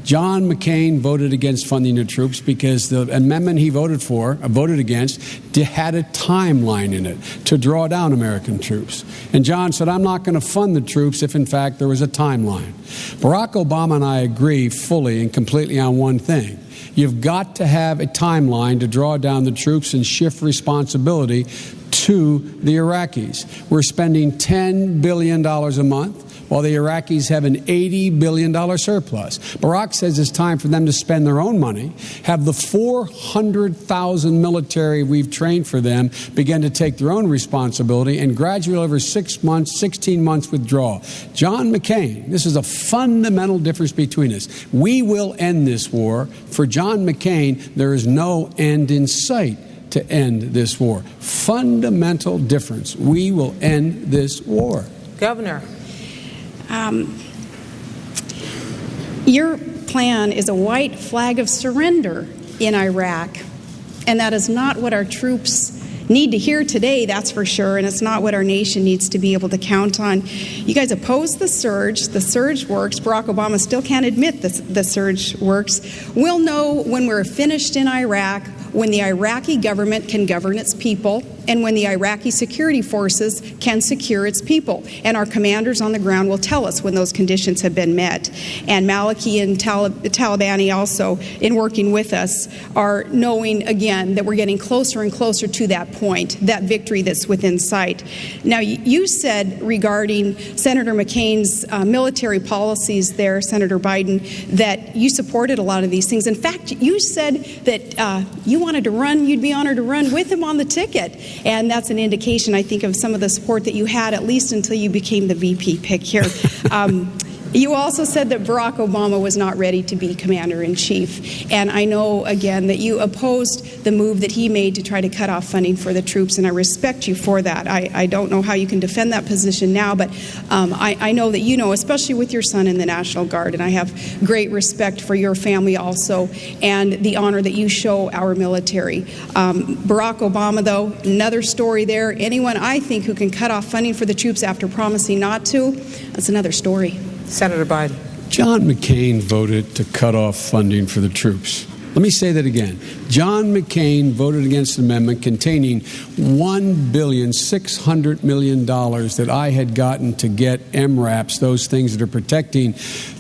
John McCain voted against funding the troops because the amendment he voted against, had a timeline in it to draw down American troops. And John said, I'm not going to fund the troops if, in fact, there was a timeline. Barack Obama and I agree fully and completely on one thing. You've got to have a timeline to draw down the troops and shift responsibility to the Iraqis. We're spending $10 billion a month, while the Iraqis have an $80 billion surplus. Barack says it's time for them to spend their own money, have the 400,000 military we've trained for them begin to take their own responsibility, and gradually over 6 months, 16 months withdraw. John McCain, this is a fundamental difference between us. We will end this war. For John McCain, there is no end in sight to end this war. Fundamental difference. We will end this war. Governor. Your plan is a white flag of surrender in Iraq, and that is not what our troops need to hear today, that's for sure, and it's not what our nation needs to be able to count on. You guys oppose the surge. The surge works. Barack Obama still can't admit the surge works. We'll know when we're finished in Iraq, when the Iraqi government can govern its people, and when the Iraqi security forces can secure its people. And our commanders on the ground will tell us when those conditions have been met. And Maliki and Talibani also, in working with us, are knowing, again, that we're getting closer and closer to that point, that victory that's within sight. Now, you said regarding Senator McCain's military policies there, Senator Biden, that you supported a lot of these things. In fact, you said that you wanted to run, you'd be honored to run with him on the ticket. And that's an indication, I think, of some of the support that you had, at least until you became the VP pick here. You also said that Barack Obama was not ready to be commander-in-chief. And I know, again, that you opposed the move that he made to try to cut off funding for the troops, and I respect you for that. I don't know how you can defend that position now, but I know that you know, especially with your son in the National Guard, and I have great respect for your family also and the honor that you show our military. Barack Obama, though, another story there. Anyone, I think, who can cut off funding for the troops after promising not to, that's another story. Senator Biden. John McCain voted to cut off funding for the troops. Let me say that again. John McCain voted against an amendment containing $1.6 billion that I had gotten to get MRAPs, those things that are protecting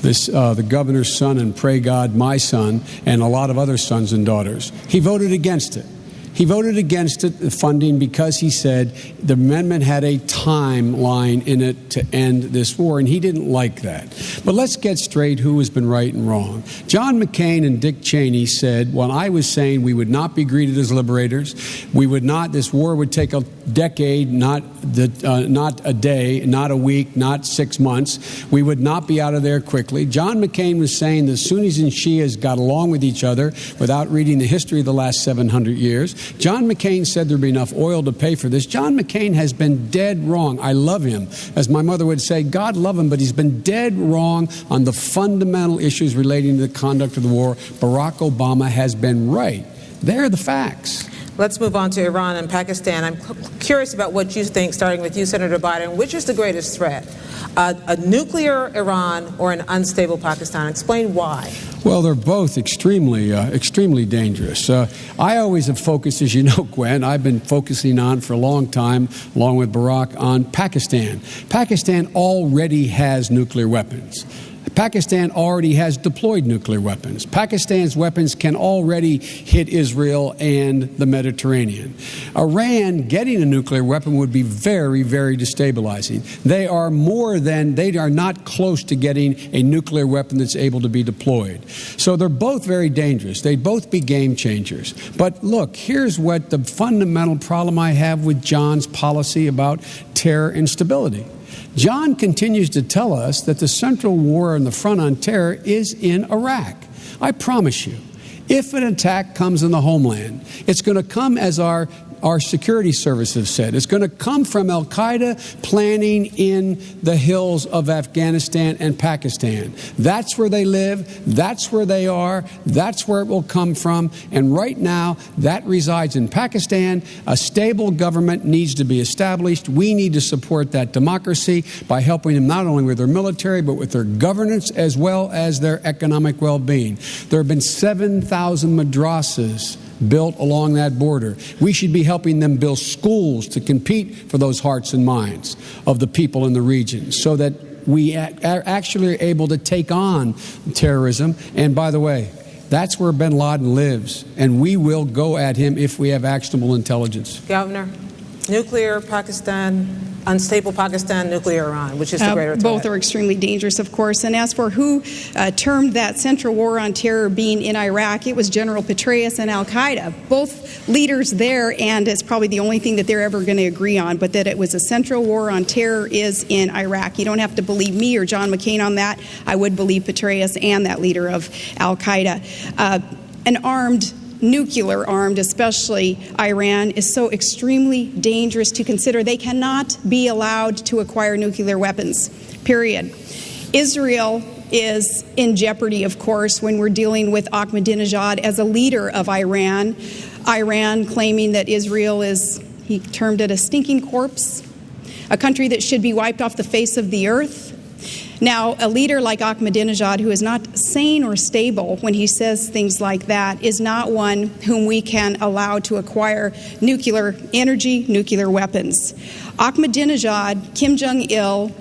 this, the governor's son and, pray God, my son, and a lot of other sons and daughters. He voted against it. He voted against it, the funding, because he said the amendment had a timeline in it to end this war, and he didn't like that. But let's get straight who has been right and wrong. John McCain and Dick Cheney said, when I was saying we would not be greeted as liberators, we would not, this war would take a decade, not a day, not a week, not 6 months. We would not be out of there quickly. John McCain was saying the Sunnis and Shias got along with each other without reading the history of the last 700 years. John McCain said there'd be enough oil to pay for this. John McCain has been dead wrong. I love him. As my mother would say, God love him, but he's been dead wrong on the fundamental issues relating to the conduct of the war. Barack Obama has been right. They're the facts. Let's move on to Iran and Pakistan. I'm curious about what you think, starting with you, Senator Biden. Which is the greatest threat? A nuclear Iran or an unstable Pakistan? Explain why. Well, they're both extremely dangerous. I always have focused, as you know, Gwen, I've been focusing on for a long time, along with Barack, on Pakistan. Pakistan already has nuclear weapons. Pakistan already has deployed nuclear weapons. Pakistan's weapons can already hit Israel and the Mediterranean. Iran getting a nuclear weapon would be very, very destabilizing. They are not close to getting a nuclear weapon that's able to be deployed. So they're both very dangerous. They'd both be game changers. But look, here's what the fundamental problem I have with John's policy about terror and stability. John continues to tell us that the central war on the front on terror is in Iraq. I promise you, if an attack comes in the homeland, it's going to come, as our security services have said, it's going to come from al-Qaeda planning in the hills of Afghanistan and Pakistan. That's where they live. That's where they are. That's where it will come from. And right now, that resides in Pakistan. A stable government needs to be established. We need to support that democracy by helping them not only with their military, but with their governance as well as their economic well-being. There have been 7,000 madrasas built along that border. We should be helping them build schools to compete for those hearts and minds of the people in the region so that we actually are able to take on terrorism. And by the way, that's where bin Laden lives, and we will go at him if we have actionable intelligence. Governor, nuclear Pakistan, unstable Pakistan, nuclear Iran, which is the greater threat? Both are extremely dangerous, of course. And as for who termed that central war on terror being in Iraq, it was General Petraeus and al-Qaeda. Both leaders there, and it's probably the only thing that they're ever going to agree on, but that it was a central war on terror is in Iraq. You don't have to believe me or John McCain on that. I would believe Petraeus and that leader of al-Qaeda. Nuclear armed, especially Iran, is so extremely dangerous to consider. They cannot be allowed to acquire nuclear weapons, period. Israel is in jeopardy, of course, when we're dealing with Ahmadinejad as a leader of Iran. Iran claiming that Israel is, he termed it a stinking corpse, a country that should be wiped off the face of the earth. Now, a leader like Ahmadinejad, who is not sane or stable when he says things like that, is not one whom we can allow to acquire nuclear energy, nuclear weapons. Ahmadinejad, Kim Jong-il,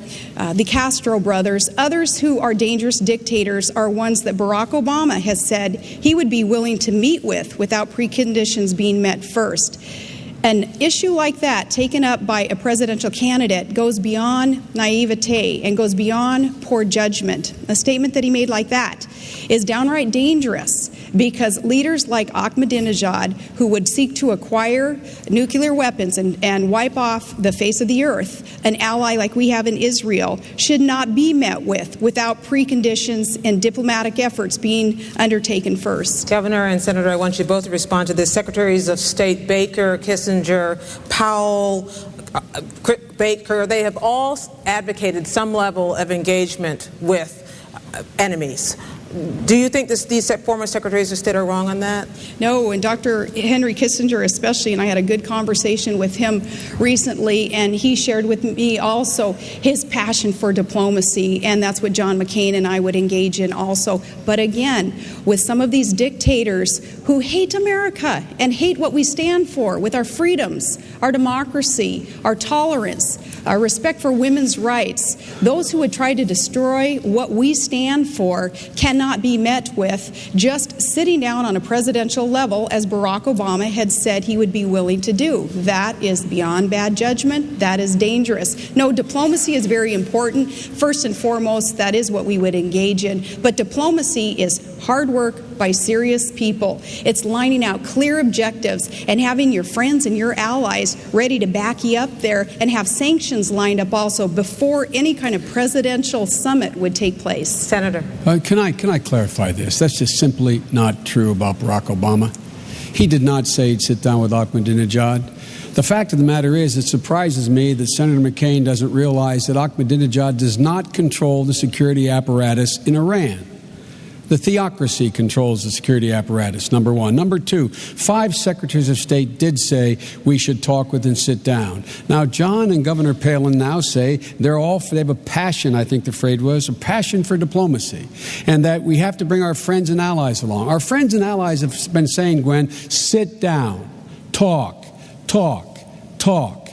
the Castro brothers, others who are dangerous dictators are ones that Barack Obama has said he would be willing to meet with without preconditions being met first. An issue like that taken up by a presidential candidate goes beyond naivete and goes beyond poor judgment. A statement that he made like that is downright dangerous because leaders like Ahmadinejad, who would seek to acquire nuclear weapons and wipe off the face of the earth, an ally like we have in Israel, should not be met with without preconditions and diplomatic efforts being undertaken first. Governor and Senator, I want you both to respond to this. Secretaries of State Baker, Kissinger, Powell, Baker, they have all advocated some level of engagement with enemies. Do you think these former secretaries of state are wrong on that? No, and Dr. Henry Kissinger especially, and I had a good conversation with him recently, and he shared with me also his passion for diplomacy, and that's what John McCain and I would engage in also. But again, with some of these dictators who hate America and hate what we stand for, with our freedoms, our democracy, our tolerance, our respect for women's rights, those who would try to destroy what we stand for cannot be met with just sitting down on a presidential level, as Barack Obama had said he would be willing to do. That is beyond bad judgment. That is dangerous. No, diplomacy is very important. First and foremost, that is what we would engage in. But diplomacy is hard work by serious people. It's lining out clear objectives and having your friends and your allies ready to back you up there, and have sanctions lined up also before any kind of presidential summit would take place. Senator. Can I clarify this? That's just simply not true about Barack Obama. He did not say he'd sit down with Ahmadinejad. The fact of the matter is, it surprises me that Senator McCain doesn't realize that Ahmadinejad does not control the security apparatus in Iran. The theocracy controls the security apparatus, number one. Number two, 5 secretaries of state did say we should talk with and sit down. Now, John and Governor Palin now say they have a passion, I think the phrase was, a passion for diplomacy, and that we have to bring our friends and allies along. Our friends and allies have been saying, Gwen, sit down, talk, talk, talk.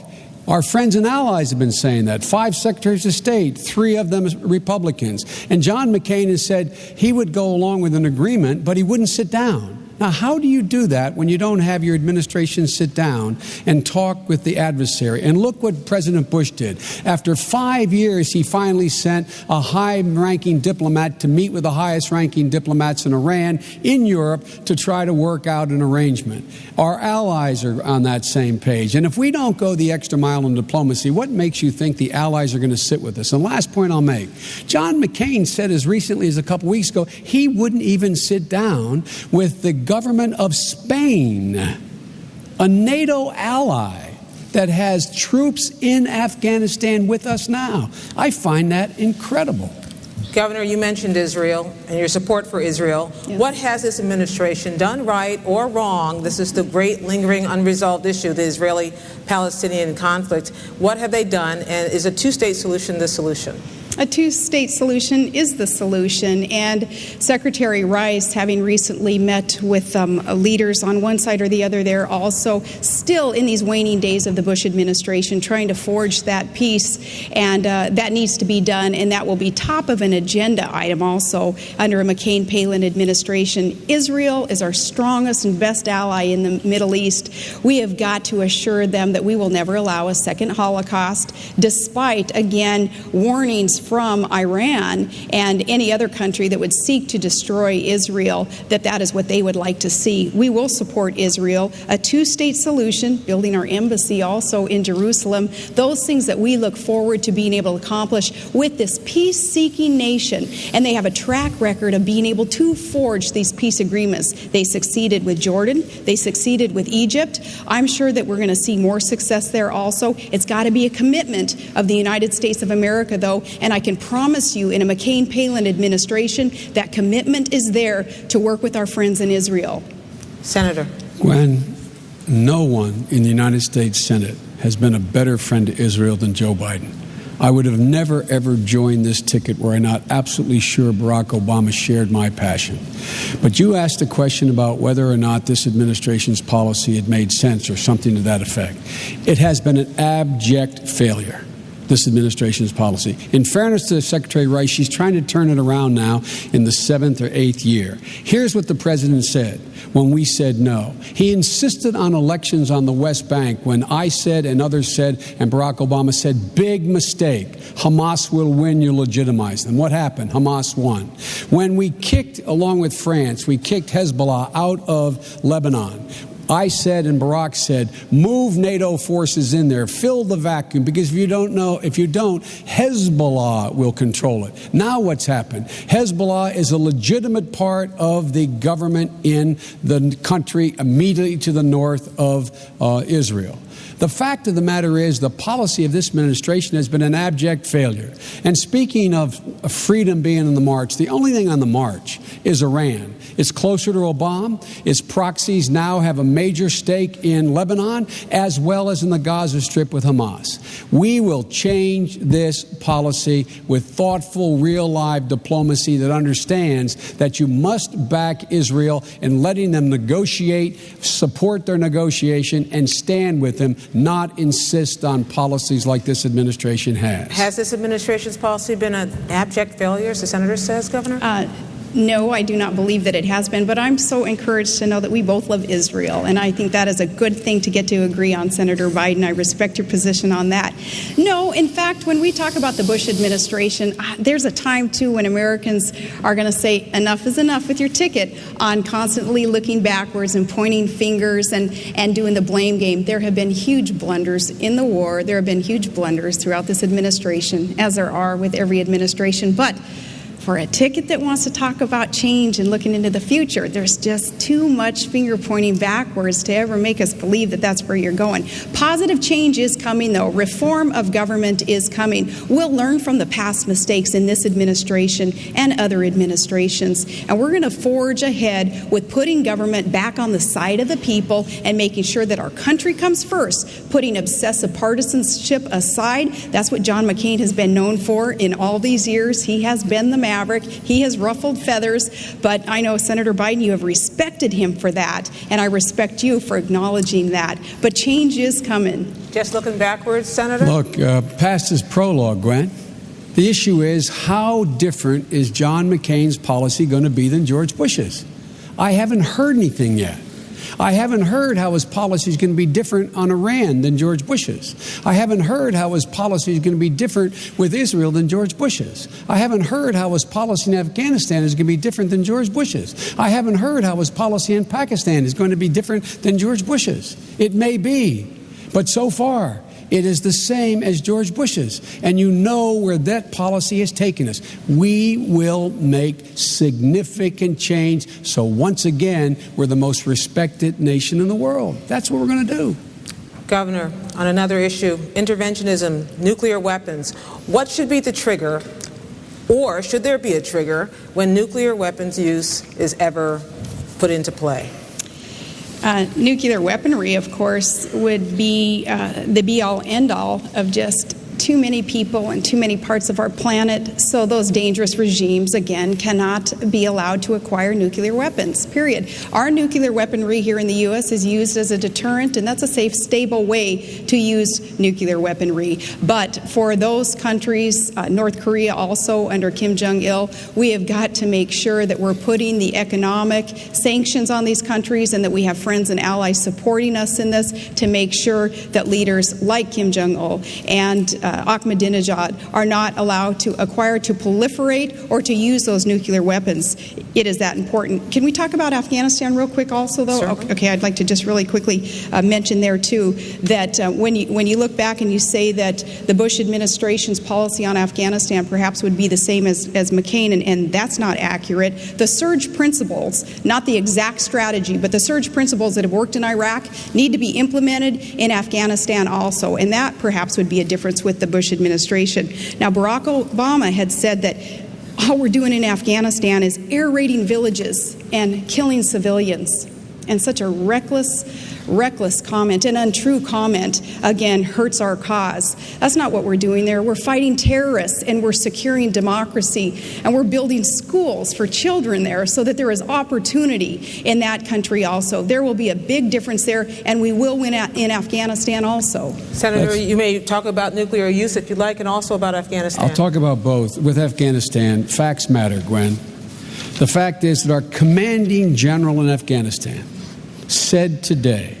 Our friends and allies have been saying that. 5 secretaries of state, 3 of them Republicans. And John McCain has said he would go along with an agreement, but he wouldn't sit down. Now, how do you do that when you don't have your administration sit down and talk with the adversary? And look what President Bush did. After 5 years, he finally sent a high-ranking diplomat to meet with the highest-ranking diplomats in Iran, in Europe, to try to work out an arrangement. Our allies are on that same page. And if we don't go the extra mile in diplomacy, what makes you think the allies are going to sit with us? And last point I'll make. John McCain said as recently as a couple weeks ago, he wouldn't even sit down with the government of Spain, a NATO ally that has troops in Afghanistan with us now. I find that incredible. Governor, you mentioned Israel and your support for Israel. Yes. What has this administration done right or wrong? This is the great lingering unresolved issue, the Israeli-Palestinian conflict. What have they done, and is a two-state solution the solution? A two-state solution is the solution, and Secretary Rice, having recently met with leaders on one side or the other there, also still in these waning days of the Bush administration, trying to forge that peace, and that needs to be done, and that will be top of an agenda item also under a McCain-Palin administration. Israel is our strongest and best ally in the Middle East. We have got to assure them that we will never allow a second Holocaust, despite, again, warnings from Iran and any other country that would seek to destroy Israel, that is what they would like to see. We will support Israel, a two-state solution, building our embassy also in Jerusalem, those things that we look forward to being able to accomplish with this peace-seeking nation. And they have a track record of being able to forge these peace agreements. They succeeded with Jordan. They succeeded with Egypt. I'm sure that we're going to see more success there also. It's got to be a commitment of the United States of America, though, and I can promise you in a McCain-Palin administration that commitment is there to work with our friends in Israel. Senator. Gwen, no one in the United States Senate has been a better friend to Israel than Joe Biden. I would have never, ever joined this ticket were I not absolutely sure Barack Obama shared my passion. But you asked a question about whether or not this administration's policy had made sense or something to that effect. It has been an abject failure, this administration's policy. In fairness to Secretary Rice, she's trying to turn it around now in the 7th or 8th year. Here's what the president said when we said no. He insisted on elections on the West Bank when I said and others said and Barack Obama said, big mistake. Hamas will win, you legitimize them. What happened? Hamas won. When we kicked, along with France, we kicked Hezbollah out of Lebanon, I said and Barack said, move NATO forces in there, fill the vacuum, because if you don't, Hezbollah will control it. Now what's happened? Hezbollah is a legitimate part of the government in the country immediately to the north of Israel. The fact of the matter is the policy of this administration has been an abject failure. And speaking of freedom being on the march, the only thing on the march is Iran. It's closer to Obama. Its proxies now have a major stake in Lebanon as well as in the Gaza Strip with Hamas. We will change this policy with thoughtful, real live diplomacy that understands that you must back Israel in letting them negotiate, support their negotiation, and stand with them, not insist on policies like this administration has. Has this administration's policy been an abject failure, as the senator says, Governor? No, I do not believe that it has been, but I'm so encouraged to know that we both love Israel, and I think that is a good thing to get to agree on, Senator Biden. I respect your position on that. No, in fact, when we talk about the Bush administration, there's a time, too, when Americans are going to say enough is enough with your ticket on constantly looking backwards and pointing fingers and doing the blame game. There have been huge blunders in the war. There have been huge blunders throughout this administration, as there are with every administration, but for a ticket that wants to talk about change and looking into the future, there's just too much finger pointing backwards to ever make us believe that that's where you're going. Positive change is coming, though. Reform of government is coming. We'll learn from the past mistakes in this administration and other administrations, and we're going to forge ahead with putting government back on the side of the people and making sure that our country comes first, putting obsessive partisanship aside. That's what John McCain has been known for in all these years. He has been the maverick. He has ruffled feathers, but I know, Senator Biden, you have respected him for that, and I respect you for acknowledging that. But change is coming. Just looking backwards, Senator? Look, past is prologue, Gwen. The issue is, how different is John McCain's policy going to be than George Bush's? I haven't heard anything yet. I haven't heard how his policy is going to be different on Iran than George Bush's. I haven't heard how his policy is going to be different with Israel than George Bush's. I haven't heard how his policy in Afghanistan is going to be different than George Bush's. I haven't heard how his policy in Pakistan is going to be different than George Bush's. It may be, but so far, it is the same as George Bush's, and you know where that policy has taken us. We will make significant change, so once again, we're the most respected nation in the world. That's what we're going to do. Governor, on another issue, interventionism, nuclear weapons, what should be the trigger, or should there be a trigger, when nuclear weapons use is ever put into play? Nuclear weaponry, of course, would be the be-all, end-all of just too many people and too many parts of our planet. So those dangerous regimes, again, cannot be allowed to acquire nuclear weapons, period. Our nuclear weaponry here in the U.S. is used as a deterrent, and that's a safe, stable way to use nuclear weaponry. But for those countries, North Korea also under Kim Jong-il, we have got to make sure that we're putting the economic sanctions on these countries and that we have friends and allies supporting us in this to make sure that leaders like Kim Jong-il and Ahmadinejad are not allowed to acquire, to proliferate, or to use those nuclear weapons. It is that important. Can we talk about Afghanistan real quick also, though? Certainly. Okay, I'd like to just really quickly mention there, too, that when you look back and you say that the Bush administration's policy on Afghanistan perhaps would be the same as McCain, and that's not accurate. The surge principles, not the exact strategy, but the surge principles that have worked in Iraq need to be implemented in Afghanistan also, and that perhaps would be a difference with the Bush administration. Now, Barack Obama had said that all we're doing in Afghanistan is air raiding villages and killing civilians. And such a reckless comment, an untrue comment, again, hurts our cause. That's not what we're doing there. We're fighting terrorists, and we're securing democracy, and we're building schools for children there so that there is opportunity in that country also. There will be a big difference there, and we will win in Afghanistan also. Senator, you may talk about nuclear use if you'd like, and also about Afghanistan. I'll talk about both. With Afghanistan, facts matter, Gwen. The fact is that our commanding general in Afghanistan said today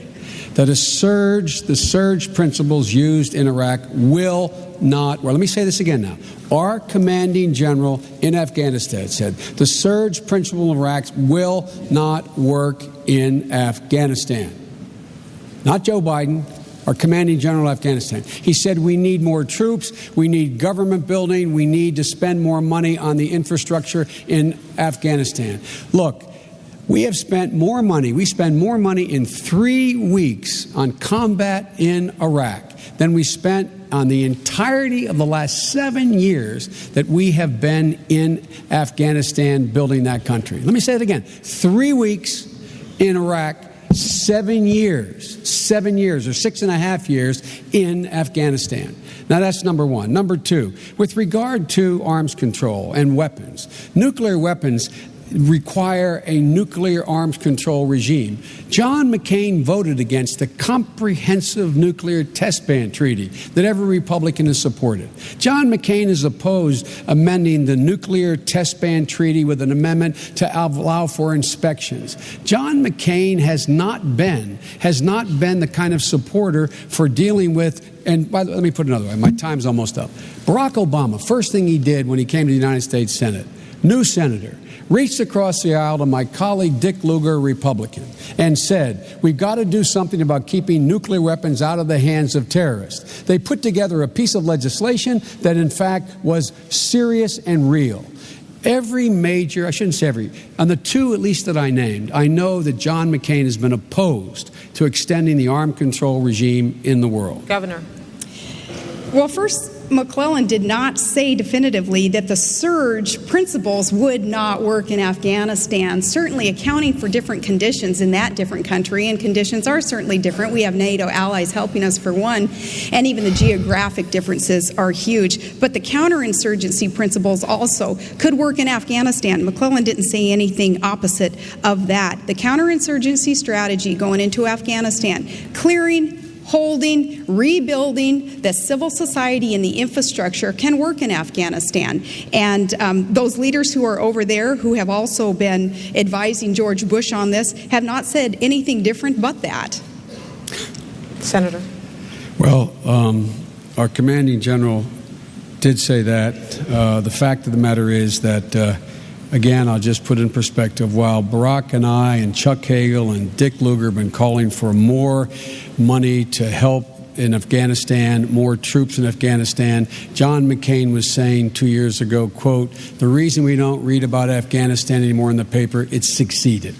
that the surge principles used in Iraq will not, well, let me say this again now. Our commanding general in Afghanistan said the surge principle in Iraq will not work in Afghanistan. Not Joe Biden, our commanding general of Afghanistan. He said we need more troops, we need government building, we need to spend more money on the infrastructure in Afghanistan. Look, We have spent more money. We spend more money in 3 weeks on combat in Iraq than we spent on the entirety of the last 7 years that we have been in Afghanistan building that country. Let me say it again. 3 weeks in Iraq, 7 years or 6.5 years in Afghanistan. Now, that's number one. Number two, with regard to arms control and weapons, nuclear weapons require a nuclear arms control regime. John McCain voted against the comprehensive nuclear test ban treaty that every Republican has supported. John McCain has opposed amending the nuclear test ban treaty with an amendment to allow for inspections. John McCain has not been the kind of supporter for dealing with, and let me put it another way, my time's almost up. Barack Obama, first thing he did when he came to the United States Senate, new senator, reached across the aisle to my colleague Dick Lugar, Republican, and said, we've got to do something about keeping nuclear weapons out of the hands of terrorists. They put together a piece of legislation that, in fact, was serious and real. Every major, I shouldn't say every, on the two at least that I named, I know that John McCain has been opposed to extending the arms control regime in the world. Governor. Well, first, McClellan did not say definitively that the surge principles would not work in Afghanistan, certainly accounting for different conditions in that different country, and conditions are certainly different. We have NATO allies helping us for one, and even the geographic differences are huge. But the counterinsurgency principles also could work in Afghanistan. McClellan didn't say anything opposite of that. The counterinsurgency strategy going into Afghanistan, clearing, holding, rebuilding the civil society and the infrastructure can work in Afghanistan. And those leaders who are over there who have also been advising George Bush on this have not said anything different but that. Senator. Well, our commanding general did say that. The fact of the matter is that again, I'll just put in perspective, while Barack and I and Chuck Hagel and Dick Lugar have been calling for more money to help in Afghanistan, more troops in Afghanistan, John McCain was saying 2 years ago, quote, the reason we don't read about Afghanistan anymore in the paper, it's succeeded.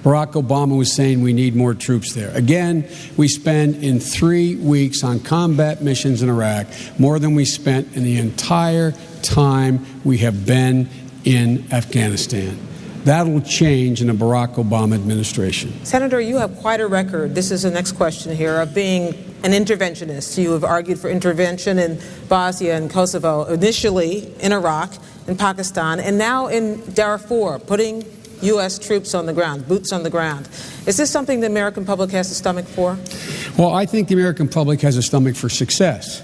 Barack Obama was saying we need more troops there. Again, we spend in 3 weeks on combat missions in Iraq more than we spent in the entire time we have been in Afghanistan. That'll change in a Barack Obama administration. Senator, you have quite a record. This is the next question here, of being an interventionist. You have argued for intervention in Bosnia and Kosovo, initially in Iraq, in Pakistan, and now in Darfur, putting U.S. troops on the ground, boots on the ground. Is this something the American public has a stomach for? Well, I think the American public has a stomach for success.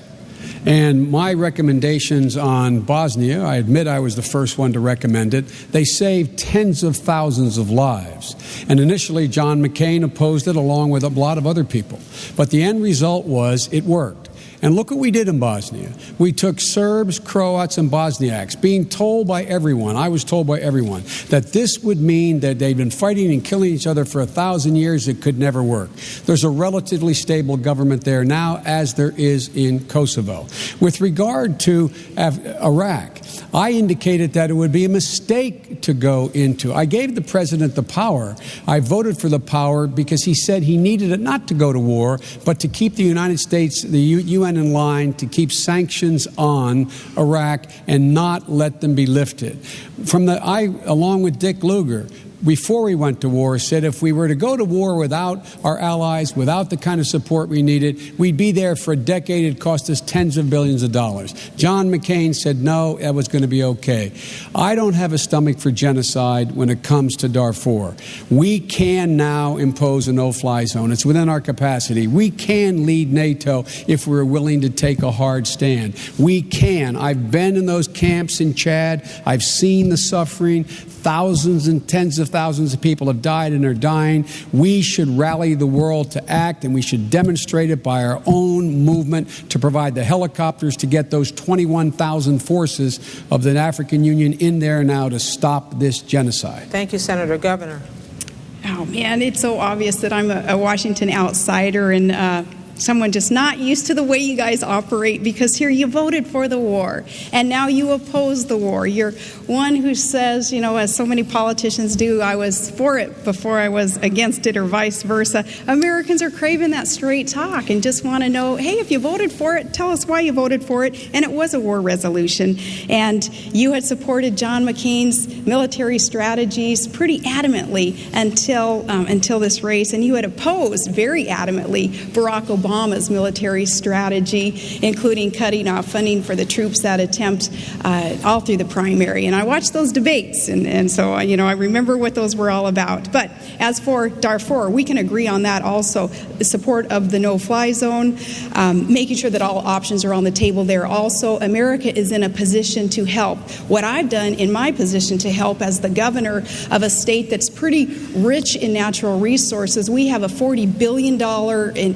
And my recommendations on Bosnia, I admit I was the first one to recommend it, they saved tens of thousands of lives. And initially, John McCain opposed it along with a lot of other people. But the end result was it worked. And look what we did in Bosnia. We took Serbs, Croats, and Bosniaks, being told by everyone, I was told by everyone, that this would mean that they'd been fighting and killing each other for 1,000 years. It could never work. There's a relatively stable government there now, as there is in Kosovo. With regard to Iraq, I indicated that it would be a mistake to go into. I gave the president the power. I voted for the power because he said he needed it not to go to war, but to keep the United States, the UN in line, to keep sanctions on Iraq and not let them be lifted. Along with Dick Lugar, before we went to war, said if we were to go to war without our allies, without the kind of support we needed, we'd be there for a decade. It'd cost us tens of billions of dollars. John McCain said no, that was going to be okay. I don't have a stomach for genocide when it comes to Darfur. We can now impose a no-fly zone. It's within our capacity. We can lead NATO if we're willing to take a hard stand. We can. I've been in those camps in Chad. I've seen the suffering. Thousands and tens of thousands of people have died and are dying. We should rally the world to act, and we should demonstrate it by our own movement to provide the helicopters to get those 21,000 forces of the African Union in there now to stop this genocide. Thank you, Senator. Governor. Oh, man, it's so obvious that I'm a Washington outsider, and someone just not used to the way you guys operate, because here you voted for the war and now you oppose the war. You're one who says, as so many politicians do, I was for it before I was against it, or vice versa. Americans are craving that straight talk and just want to know, hey, if you voted for it, tell us why you voted for it. And it was a war resolution. And you had supported John McCain's military strategies pretty adamantly until this race. And you had opposed very adamantly Barack Obama's military strategy, including cutting off funding for the troops that attempt all through the primary. And I watched those debates, and so I remember what those were all about. But as for Darfur, we can agree on that also. The support of the no-fly zone, making sure that all options are on the table there also. America is in a position to help. What I've done in my position to help as the governor of a state that's pretty rich in natural resources, we have a $40 billion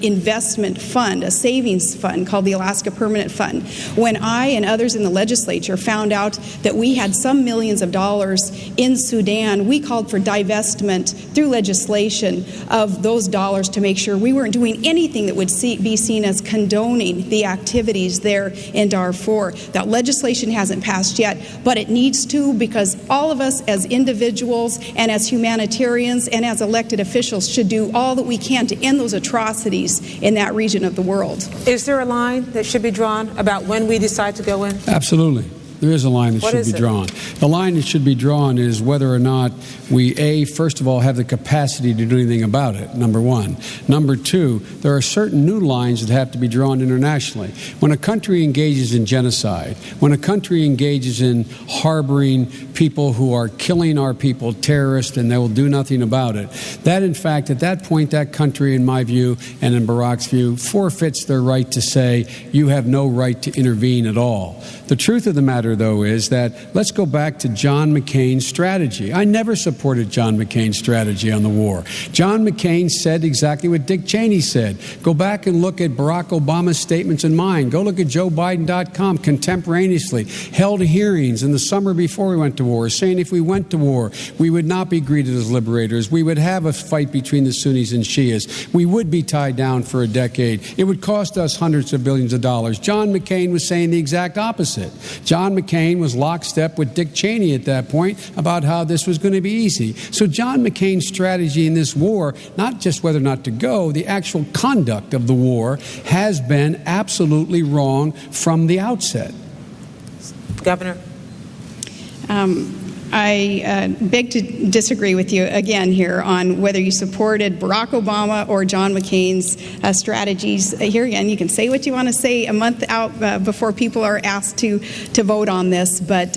investment fund, a savings fund called the Alaska Permanent Fund. When I and others in the legislature found out that we had some millions of dollars in Sudan, we called for divestment through legislation of those dollars to make sure we weren't doing anything that would be seen as condoning the activities there in Darfur. That legislation hasn't passed yet, but it needs to, because all of us as individuals and as humanitarians and as elected officials should do all that we can to end those atrocities in that region of the world. Is there a line that should be drawn about when we decide to go in? Absolutely. There is a line that should be drawn. The line that should be drawn is whether or not we, first of all, have the capacity to do anything about it, number one. Number two, there are certain new lines that have to be drawn internationally. When a country engages in genocide, when a country engages in harboring people who are killing our people, terrorists, and they will do nothing about it, that, in fact, at that point, that country, in my view, and in Barack's view, forfeits their right to say, you have no right to intervene at all. The truth of the matter, though, is that let's go back to John McCain's strategy. I never supported John McCain's strategy on the war. John McCain said exactly what Dick Cheney said. Go back and look at Barack Obama's statements and mine. Go look at JoeBiden.com contemporaneously. Held hearings in the summer before we went to war, saying if we went to war, we would not be greeted as liberators. We would have a fight between the Sunnis and Shias. We would be tied down for a decade. It would cost us hundreds of billions of dollars. John McCain was saying the exact opposite. John McCain was lockstep with Dick Cheney at that point about how this was going to be easy. So John McCain's strategy in this war, not just whether or not to go, the actual conduct of the war has been absolutely wrong from the outset. Governor? I beg to disagree with you again here on whether you supported Barack Obama or John McCain's strategies. Here again, you can say what you want to say a month out before people are asked to vote on this, but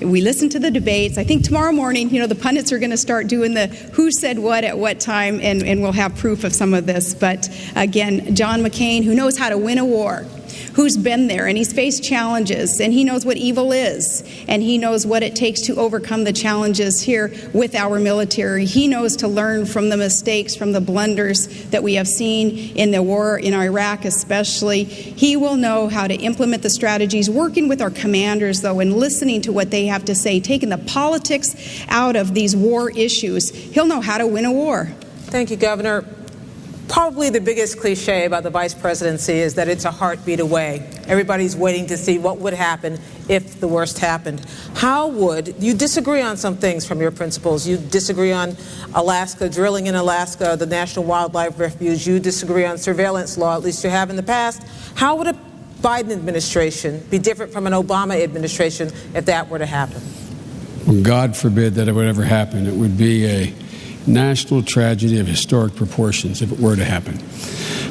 we listened to the debates. I think tomorrow morning, the pundits are going to start doing the who said what at what time, and we'll have proof of some of this. But again, John McCain, who knows how to win a war, who's been there, and he's faced challenges, and he knows what evil is, and he knows what it takes to overcome the challenges here with our military. He knows to learn from the mistakes, from the blunders that we have seen in the war in Iraq especially. He will know how to implement the strategies, working with our commanders, though, and listening to what they have to say, taking the politics out of these war issues. He'll know how to win a war. Thank you, Governor. Probably the biggest cliche about the vice presidency is that it's a heartbeat away. Everybody's waiting to see what would happen if the worst happened. How would you disagree on some things from your principles? You disagree on Alaska, drilling in Alaska, the National Wildlife Refuge. You disagree on surveillance law, at least you have in the past. How would a Biden administration be different from an Obama administration if that were to happen? Well, God forbid that it would ever happen. It would be a national tragedy of historic proportions if it were to happen.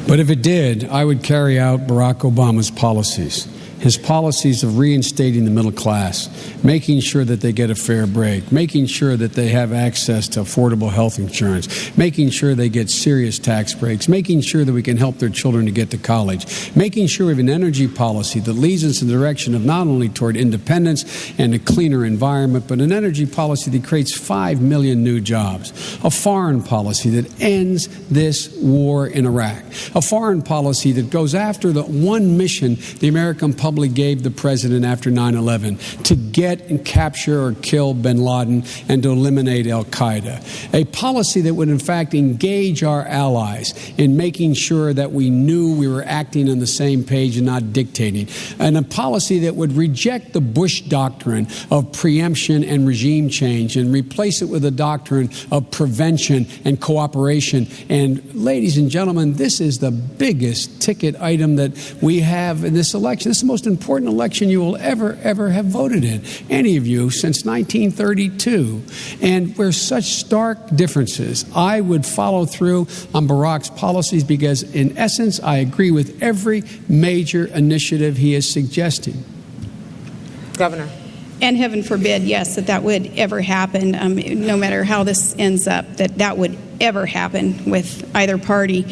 But if it did, I would carry out Barack Obama's policies. His policies of reinstating the middle class, making sure that they get a fair break, making sure that they have access to affordable health insurance, making sure they get serious tax breaks, making sure that we can help their children to get to college, making sure we have an energy policy that leads us in the direction of not only toward independence and a cleaner environment, but an energy policy that creates 5 million new jobs, a foreign policy that ends this war in Iraq, a foreign policy that goes after the one mission the American public probably gave the president after 9/11 to get and capture or kill bin Laden and to eliminate al-Qaeda. A policy that would, in fact, engage our allies in making sure that we knew we were acting on the same page and not dictating. And a policy that would reject the Bush doctrine of preemption and regime change and replace it with a doctrine of prevention and cooperation. And ladies and gentlemen, this is the biggest ticket item that we have in this election. This is the most important election you will ever have voted in, any of you, since 1932. And we're such stark differences. I would follow through on Barack's policies because, in essence, I agree with every major initiative he is suggesting. Governor. And heaven forbid, yes, that would ever happen, no matter how this ends up, that would ever happen with either party.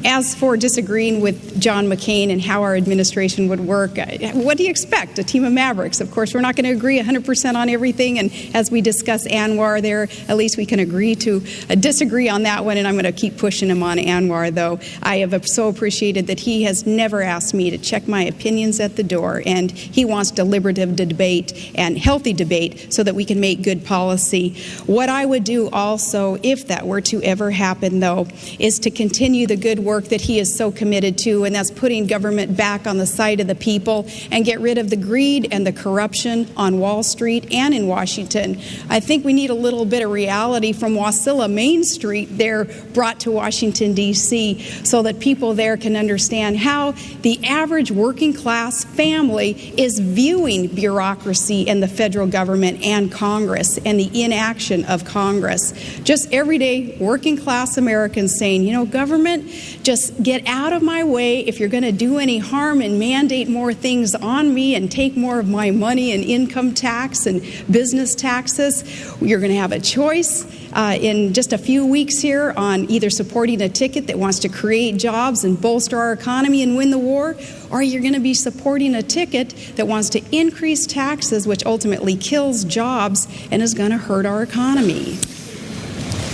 As for disagreeing with John McCain and how our administration would work, what do you expect? A team of mavericks. Of course, we're not going to agree 100% on everything. And as we discuss Anwar there, at least we can agree to disagree on that one. And I'm going to keep pushing him on Anwar, though. I have so appreciated that he has never asked me to check my opinions at the door. And he wants deliberative debate and healthy debate so that we can make good policy. What I would do also, if that were to ever happen, though, is to continue the good work that he is so committed to, and that's putting government back on the side of the people and get rid of the greed and the corruption on Wall Street and in Washington. I think we need a little bit of reality from Wasilla Main Street there brought to Washington, D.C., so that people there can understand how the average working class family is viewing bureaucracy and the federal government and Congress and the inaction of Congress. Just everyday working class Americans saying, you know, government, just get out of my way. If you're going to do any harm and mandate more things on me and take more of my money and income tax and business taxes, you're going to have a choice in just a few weeks here on either supporting a ticket that wants to create jobs and bolster our economy and win the war, or you're going to be supporting a ticket that wants to increase taxes, which ultimately kills jobs and is going to hurt our economy.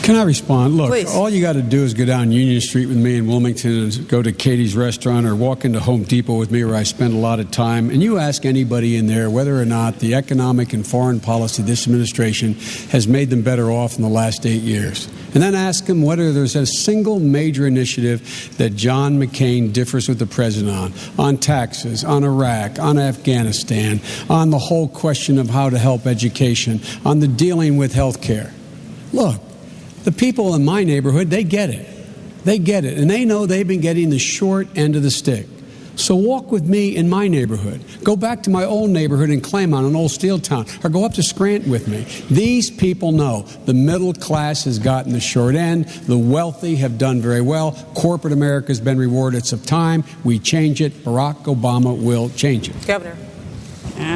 Can I respond? Look, Please. All you got to do is go down Union Street with me in Wilmington and go to Katie's restaurant or walk into Home Depot with me where I spend a lot of time, and you ask anybody in there whether or not the economic and foreign policy of this administration has made them better off in the last 8 years. And then ask them whether there's a single major initiative that John McCain differs with the president on taxes, on Iraq, on Afghanistan, on the whole question of how to help education, on the dealing with health care. Look, the people in my neighborhood, they get it. They get it. And they know they've been getting the short end of the stick. So walk with me in my neighborhood. Go back to my old neighborhood in Claymont, an old steel town, or go up to Scranton with me. These people know the middle class has gotten the short end. The wealthy have done very well. Corporate America has been rewarded. It's of time. We change it. Barack Obama will change it. Governor.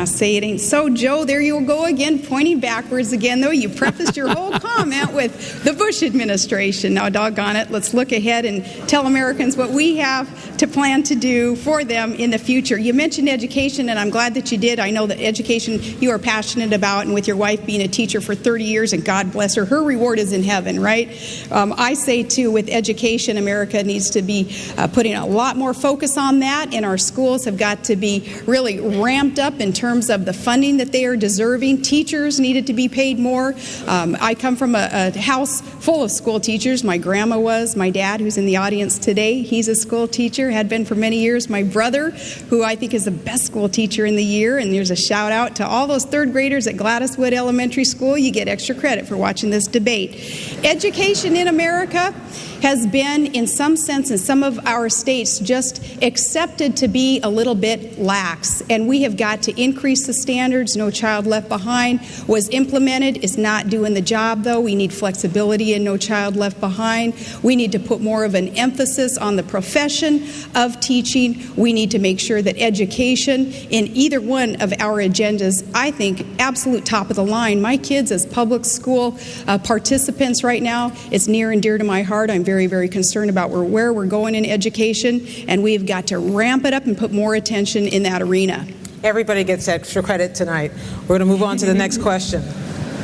Say it ain't so, Joe. There you go again, pointing backwards again, though. You prefaced your whole comment with the Bush administration. Now, doggone it, let's look ahead and tell Americans what we have to plan to do for them in the future. You mentioned education, and I'm glad that you did. I know that education you are passionate about, and with your wife being a teacher for 30 years, and God bless her, her reward is in heaven, right? I say, too, with education, America needs to be putting a lot more focus on that, and our schools have got to be really ramped up in terms of the funding that they are deserving. Teachers needed to be paid more. I come from a house full of school teachers. My grandma was. My dad, who's in the audience today, he's a school teacher, had been for many years. My brother, who I think is the best school teacher in the year, and there's a shout out to all those third graders at Gladyswood Elementary School. You get extra credit for watching this debate. Education in America has been, in some sense, in some of our states, just accepted to be a little bit lax. And we have got to increase the standards. No Child Left Behind was implemented. It's not doing the job, though. We need flexibility in No Child Left Behind. We need to put more of an emphasis on the profession of teaching. We need to make sure that education in either one of our agendas, I think, absolute top of the line. My kids as public school participants right now, it's near and dear to my heart. I'm very, very concerned about where we're going in education, and we've got to ramp it up and put more attention in that arena. Everybody gets extra credit tonight. We're going to move on to the next question.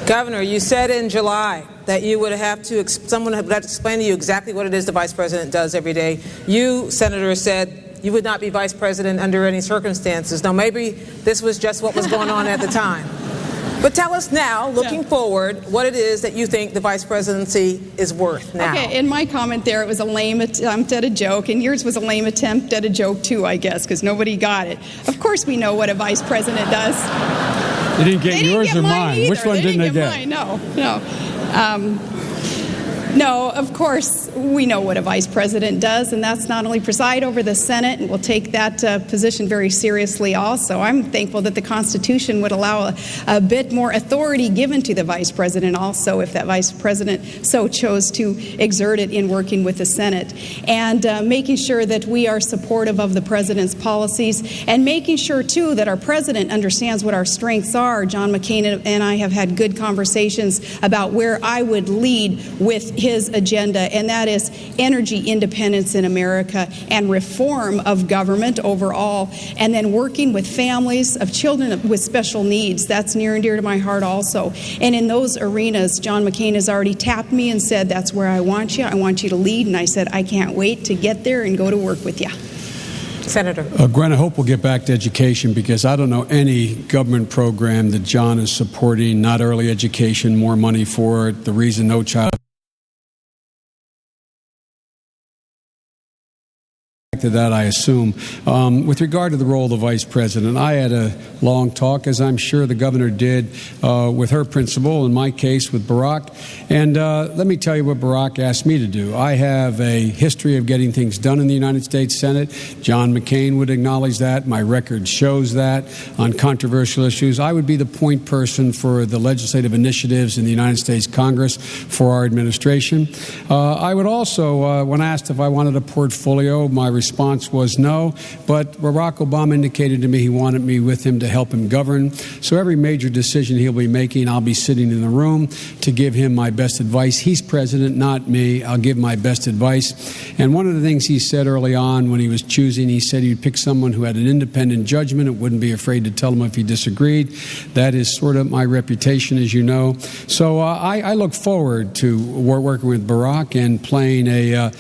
Governor, you said in July that you would have someone would have to explain to you exactly what it is the vice president does every day. You, Senator, said you would not be vice president under any circumstances. Now, maybe this was just what was going on at the time. But tell us now, looking forward, what it is that you think the vice presidency is worth now. Okay, in my comment there, it was a lame attempt at a joke, and yours was a lame attempt at a joke too, I guess, because nobody got it. Of course we know what a vice president does. You didn't get yours or mine? Either. Which one didn't they get? Mine. No, of course, we know what a vice president does, and that's not only preside over the Senate, and we'll take that position very seriously also. I'm thankful that the Constitution would allow a bit more authority given to the vice president also, if that vice president so chose to exert it in working with the Senate. And making sure that we are supportive of the president's policies, and making sure, too, that our president understands what our strengths are. John McCain and I have had good conversations about where I would lead with his agenda, and that is energy independence in America and reform of government overall, and then working with families of children with special needs. That's near and dear to my heart also. And in those arenas, John McCain has already tapped me and said, that's where I want you. I want you to lead. And I said, I can't wait to get there and go to work with you. Senator. Gwen, I hope we'll get back to education, because I don't know any government program that John is supporting, not early education, more money for it, the reason No Child to that, I assume. With regard to the role of the vice president, I had a long talk, as I'm sure the governor did, with her principal, in my case with Barack. And let me tell you what Barack asked me to do. I have a history of getting things done in the United States Senate. John McCain would acknowledge that. My record shows that. On controversial issues, I would be the point person for the legislative initiatives in the United States Congress for our administration. I would also, when asked if I wanted a portfolio, my response was no, but Barack Obama indicated to me he wanted me with him to help him govern. So every major decision he'll be making, I'll be sitting in the room to give him my best advice. He's president, not me. I'll give my best advice. And one of the things he said early on when he was choosing, he said he'd pick someone who had an independent judgment and wouldn't be afraid to tell him if he disagreed. That is sort of my reputation, as you know. So I look forward to working with Barack and playing a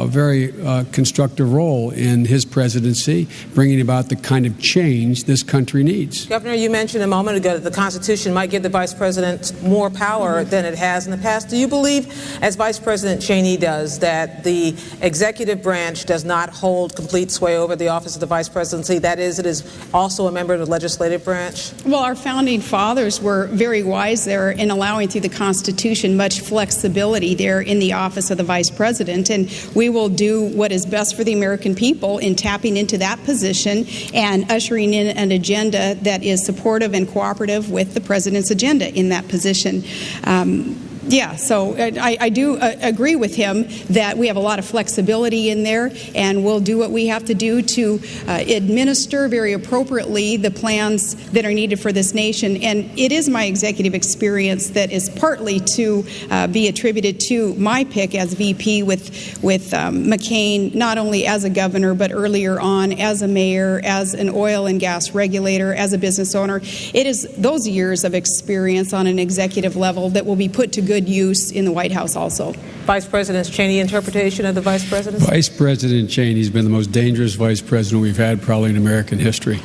very constructive role in his presidency, bringing about the kind of change this country needs. Governor, you mentioned a moment ago that the Constitution might give the vice president more power than it has in the past. Do you believe, as Vice President Cheney does, that the executive branch does not hold complete sway over the office of the vice presidency? That is, it is also a member of the legislative branch? Well, our founding fathers were very wise there in allowing through the Constitution much flexibility there in the office of the vice president, and we will do what is best for the American people in tapping into that position and ushering in an agenda that is supportive and cooperative with the president's agenda in that position. So I do agree with him that we have a lot of flexibility in there, and we'll do what we have to do to administer very appropriately the plans that are needed for this nation. And it is my executive experience that is partly to be attributed to my pick as VP with McCain, not only as a governor, but earlier on as a mayor, as an oil and gas regulator, as a business owner. It is those years of experience on an executive level that will be put to good use in the White House also. Vice President Cheney interpretation of the vice presidency? Vice President Cheney's been the most dangerous vice president we've had probably in American history.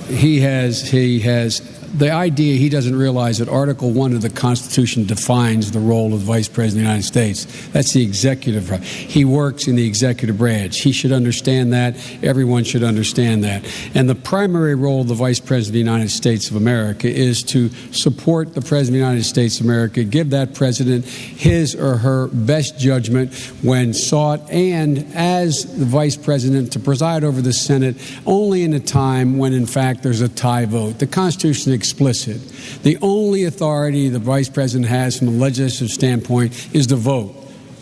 He has the idea he doesn't realize that Article 1 of the Constitution defines the role of the Vice President of the United States. That's the executive branch. He works in the executive branch. He should understand that. Everyone should understand that. And the primary role of the Vice President of the United States of America is to support the President of the United States of America, give that President his or her best judgment when sought, and as the Vice President to preside over the Senate only in a time when, in fact, there's a tie vote. The Constitution is explicit. The only authority the Vice President has from a legislative standpoint is to vote.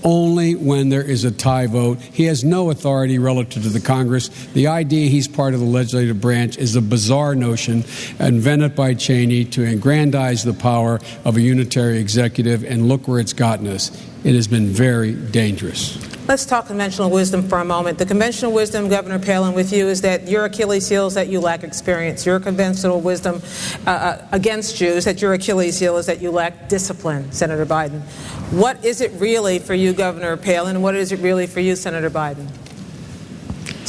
Only when there is a tie vote. He has no authority relative to the Congress. The idea he's part of the legislative branch is a bizarre notion invented by Cheney to aggrandize the power of a unitary executive, and look where it's gotten us. It has been very dangerous. Let's talk conventional wisdom for a moment. The conventional wisdom, Governor Palin, with you is that your Achilles heel is that you lack experience. Your conventional wisdom against you is that your Achilles heel is that you lack discipline, Senator Biden. What is it really for you, Governor Palin, and what is it really for you, Senator Biden?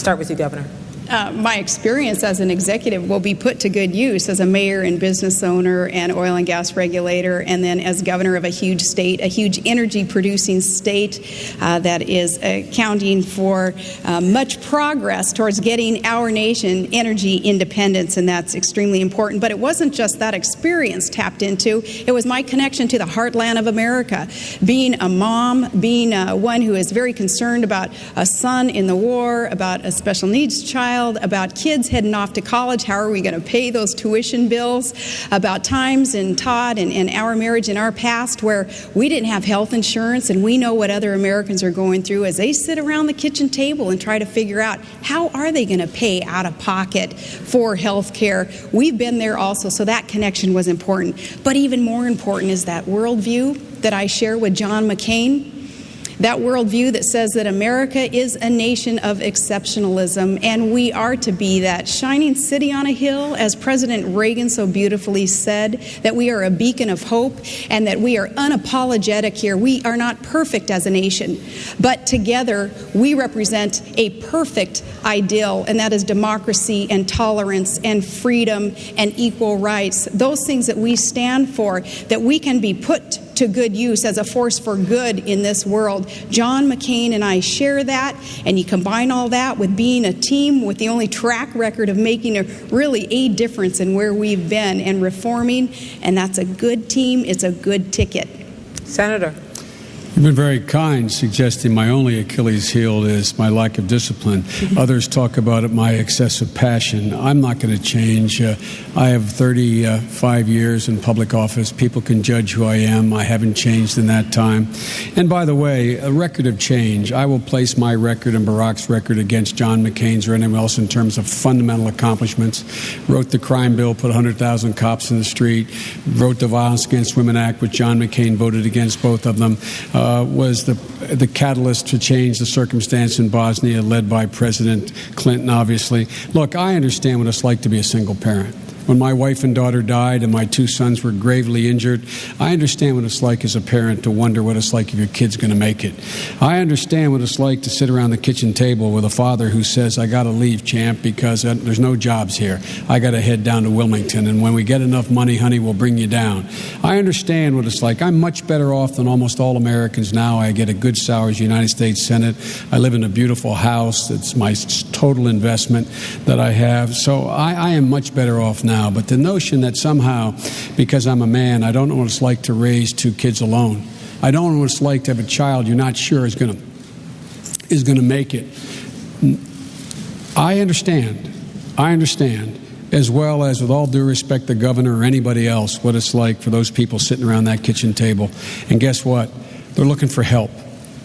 Start with you, Governor. My experience as an executive will be put to good use as a mayor and business owner and oil and gas regulator, and then as governor of a huge state, a huge energy producing state that is accounting for much progress towards getting our nation energy independence, and that's extremely important. But it wasn't just that experience tapped into, it was my connection to the heartland of America. Being a mom, being one who is very concerned about a son in the war, about a special needs child, about kids heading off to college, how are we going to pay those tuition bills, about times in Todd and our marriage in our past where we didn't have health insurance, and we know what other Americans are going through as they sit around the kitchen table and try to figure out how are they going to pay out of pocket for health care. We've been there also, so that connection was important. But even more important is that worldview that I share with John McCain. That worldview that says that America is a nation of exceptionalism, and we are to be that shining city on a hill, as President Reagan so beautifully said, that we are a beacon of hope and that we are unapologetic here. We are not perfect as a nation, but together we represent a perfect ideal, and that is democracy and tolerance and freedom and equal rights. Those things that we stand for, that we can be put to good use as a force for good in this world. John McCain and I share that, and you combine all that with being a team with the only track record of making a difference in where we've been and reforming, and that's a good team. It's a good ticket. Senator. You've been very kind, suggesting my only Achilles heel is my lack of discipline. Others talk about it, my excessive passion. I'm not going to change. I have 35 years in public office. People can judge who I am. I haven't changed in that time. And by the way, a record of change. I will place my record and Barack's record against John McCain's or anyone else in terms of fundamental accomplishments. Wrote the crime bill, put 100,000 cops in the street. Wrote the Violence Against Women Act, which John McCain voted against both of them. Was the catalyst to change the circumstance in Bosnia, led by President Clinton, obviously. Look, I understand what it's like to be a single parent. When my wife and daughter died and my two sons were gravely injured, I understand what it's like as a parent to wonder what it's like if your kid's going to make it. I understand what it's like to sit around the kitchen table with a father who says, I got to leave, champ, because there's no jobs here. I got to head down to Wilmington, and when we get enough money, honey, we'll bring you down. I understand what it's like. I'm much better off than almost all Americans now. I get a good salary as United States Senate. I live in a beautiful house. It's my total investment that I have. So I am much better off now. But the notion that somehow, because I'm a man, I don't know what it's like to raise two kids alone. I don't know what it's like to have a child you're not sure is going to make it. I understand, as well as, with all due respect, the governor or anybody else, what it's like for those people sitting around that kitchen table. And guess what? They're looking for help.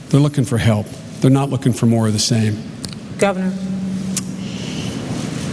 They're looking for help. They're not looking for more of the same. Governor.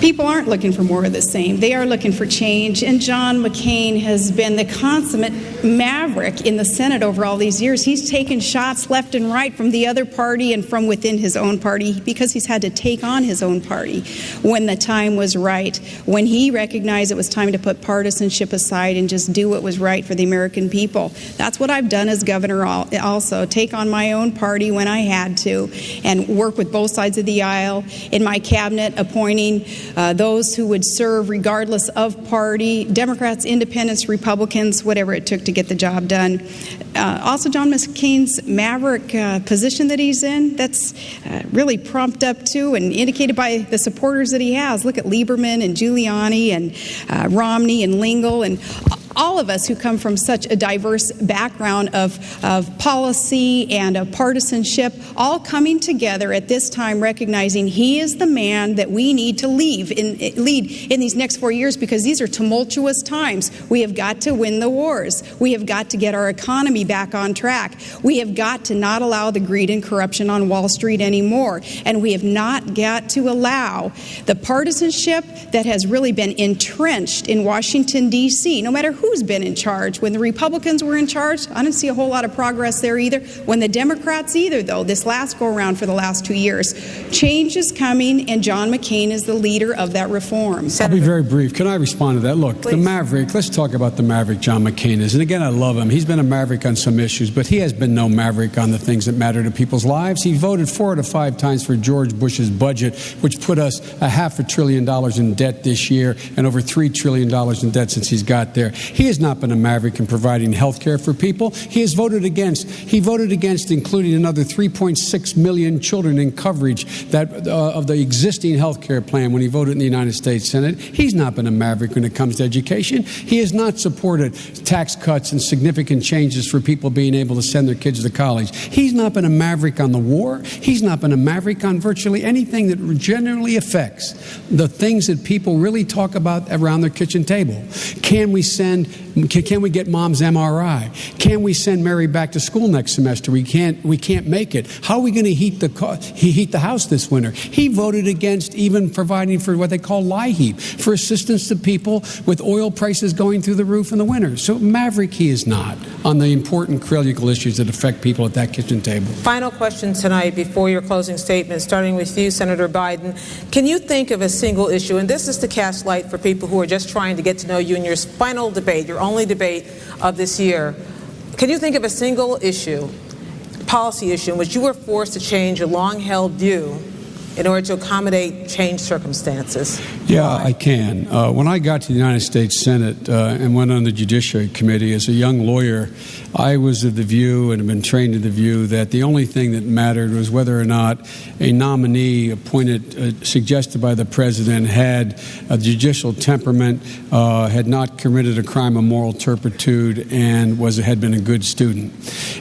People aren't looking for more of the same. They are looking for change, and John McCain has been the consummate maverick in the Senate over all these years. He's taken shots left and right from the other party and from within his own party because he's had to take on his own party when the time was right, when he recognized it was time to put partisanship aside and just do what was right for the American people. That's what I've done as governor also, take on my own party when I had to and work with both sides of the aisle in my cabinet, appointing those who would serve regardless of party, Democrats, independents, Republicans, whatever it took to get the job done. Also, John McCain's maverick position that he's in, that's really prompted up to and indicated by the supporters that he has. Look at Lieberman and Giuliani and Romney and Lingle and all of us who come from such a diverse background of policy and of partisanship, all coming together at this time, recognizing he is the man that we need to lead in these next 4 years, because these are tumultuous times. We have got to win the wars. We have got to get our economy back on track. We have got to not allow the greed and corruption on Wall Street anymore. And we have not got to allow the partisanship that has really been entrenched in Washington, D.C., no matter who's been in charge. When the Republicans were in charge, I didn't see a whole lot of progress there either. When the Democrats either, though, this last go-around for the last 2 years. Change is coming, and John McCain is the leader of that reform. I'll be very brief. Can I respond to that? Look, Please. The maverick, let's talk about the maverick John McCain is. And again, I love him. He's been a maverick on some issues, but he has been no maverick on the things that matter to people's lives. He voted 4 to 5 times for George Bush's budget, which put us $500 billion in debt this year and over $3 trillion in debt since he's got there. He has not been a maverick in providing health care for people. He has voted against including another 3.6 million children in coverage of the existing health care plan when he voted in the United States Senate. He's not been a maverick when it comes to education. He has not supported tax cuts and significant changes for people being able to send their kids to college. He's not been a maverick on the war. He's not been a maverick on virtually anything that generally affects the things that people really talk about around their kitchen table. Can we get mom's MRI? Can we send Mary back to school next semester? We can't make it. How are we going to heat the house this winter? He voted against even providing for what they call LIHEAP, for assistance to people with oil prices going through the roof in the winter. So maverick he is not on the important critical issues that affect people at that kitchen table. Final question tonight before your closing statement, starting with you, Senator Biden. Can you think of a single issue, and this is to cast light for people who are just trying to get to know you in your final debate, your only debate of this year. Can you think of a single issue, policy issue, in which you were forced to change a long-held view in order to accommodate changed circumstances? Yeah, I can. When I got to the United States Senate and went on the Judiciary Committee as a young lawyer, I was of the view and have been trained to the view that the only thing that mattered was whether or not a nominee appointed, suggested by the president, had a judicial temperament, had not committed a crime of moral turpitude, and had been a good student.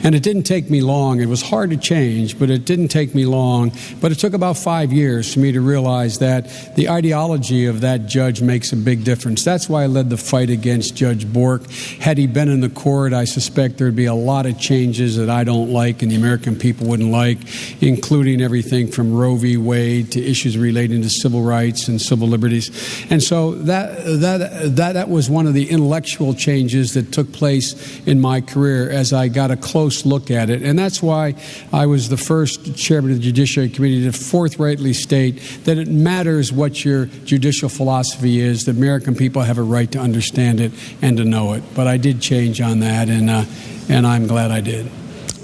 And it didn't take me long. It was hard to change, but it didn't take me long. But it took about 5 years for me to realize that the ideology of that judge makes a big difference. That's why I led the fight against Judge Bork. Had he been in the court, I suspect there'd be a lot of changes that I don't like and the American people wouldn't like, including everything from Roe v. Wade to issues relating to civil rights and civil liberties. And so that was one of the intellectual changes that took place in my career as I got a close look at it. And that's why I was the first chairman of the Judiciary Committee to forthrightly state that it matters what your judicial philosophy is. The American people have a right to understand it and to know it. But I did change on that, and I'm glad I did.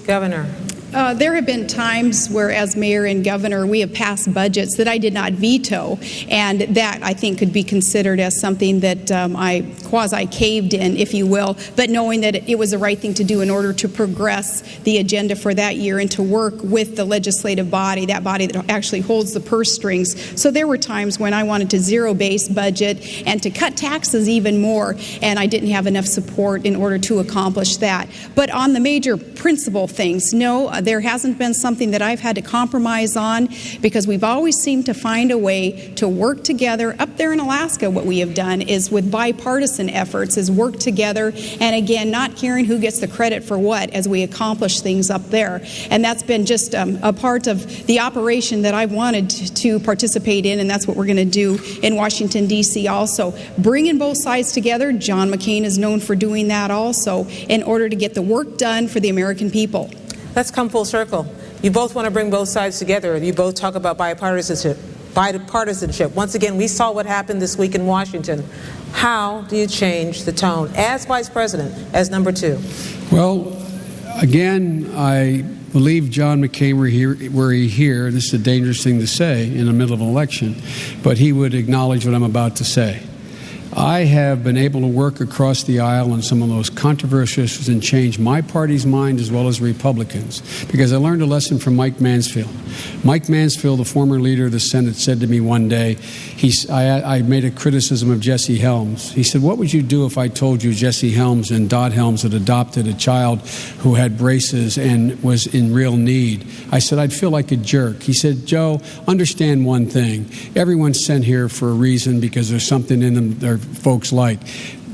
Governor. There have been times where, as mayor and governor, we have passed budgets that I did not veto, and that I think could be considered as something that I quasi-caved in, if you will, but knowing that it was the right thing to do in order to progress the agenda for that year and to work with the legislative body, that body that actually holds the purse strings. So there were times when I wanted to zero-base budget and to cut taxes even more, and I didn't have enough support in order to accomplish that. But on the major principal things, no, there hasn't been something that I've had to compromise on, because we've always seemed to find a way to work together. Up there in Alaska, what we have done is with bipartisan efforts is work together, and again, not caring who gets the credit for what as we accomplish things up there. And that's been just a part of the operation that I've wanted to participate in, and that's what we're going to do in Washington, D.C. also. Bringing both sides together, John McCain is known for doing that also, in order to get the work done for the American people. Let's come full circle. You both want to bring both sides together. You both talk about bipartisanship. Once again, we saw what happened this week in Washington. How do you change the tone as vice president, as number 2? Well, again, I believe John McCain were he here, this is a dangerous thing to say in the middle of an election, but he would acknowledge what I'm about to say. I have been able to work across the aisle on some of those controversial issues and change my party's mind as well as Republicans, because I learned a lesson from Mike Mansfield. Mike Mansfield, the former leader of the Senate, said to me one day, I made a criticism of Jesse Helms. He said, what would you do if I told you Jesse Helms and Dot Helms had adopted a child who had braces and was in real need? I said, I'd feel like a jerk. He said, Joe, understand one thing. Everyone's sent here for a reason, because there's something in them their folks like.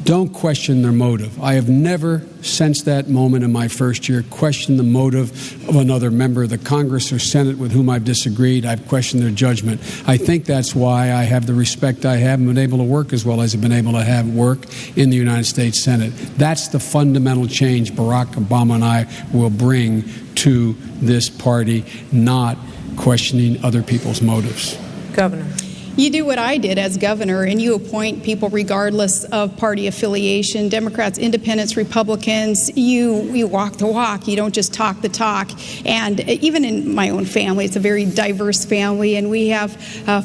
don't question their motive. I have never, since that moment in my first year, questioned the motive of another member of the Congress or Senate with whom I've disagreed. I've questioned their judgment. I think that's why I have the respect I have and been able to work as well as I've been able to have work in the United States Senate. That's the fundamental change Barack Obama and I will bring to this party, not questioning other people's motives. Governor. You do what I did as governor, and you appoint people regardless of party affiliation, Democrats, independents, Republicans. You walk the walk. You don't just talk the talk. And even in my own family, it's a very diverse family, and we have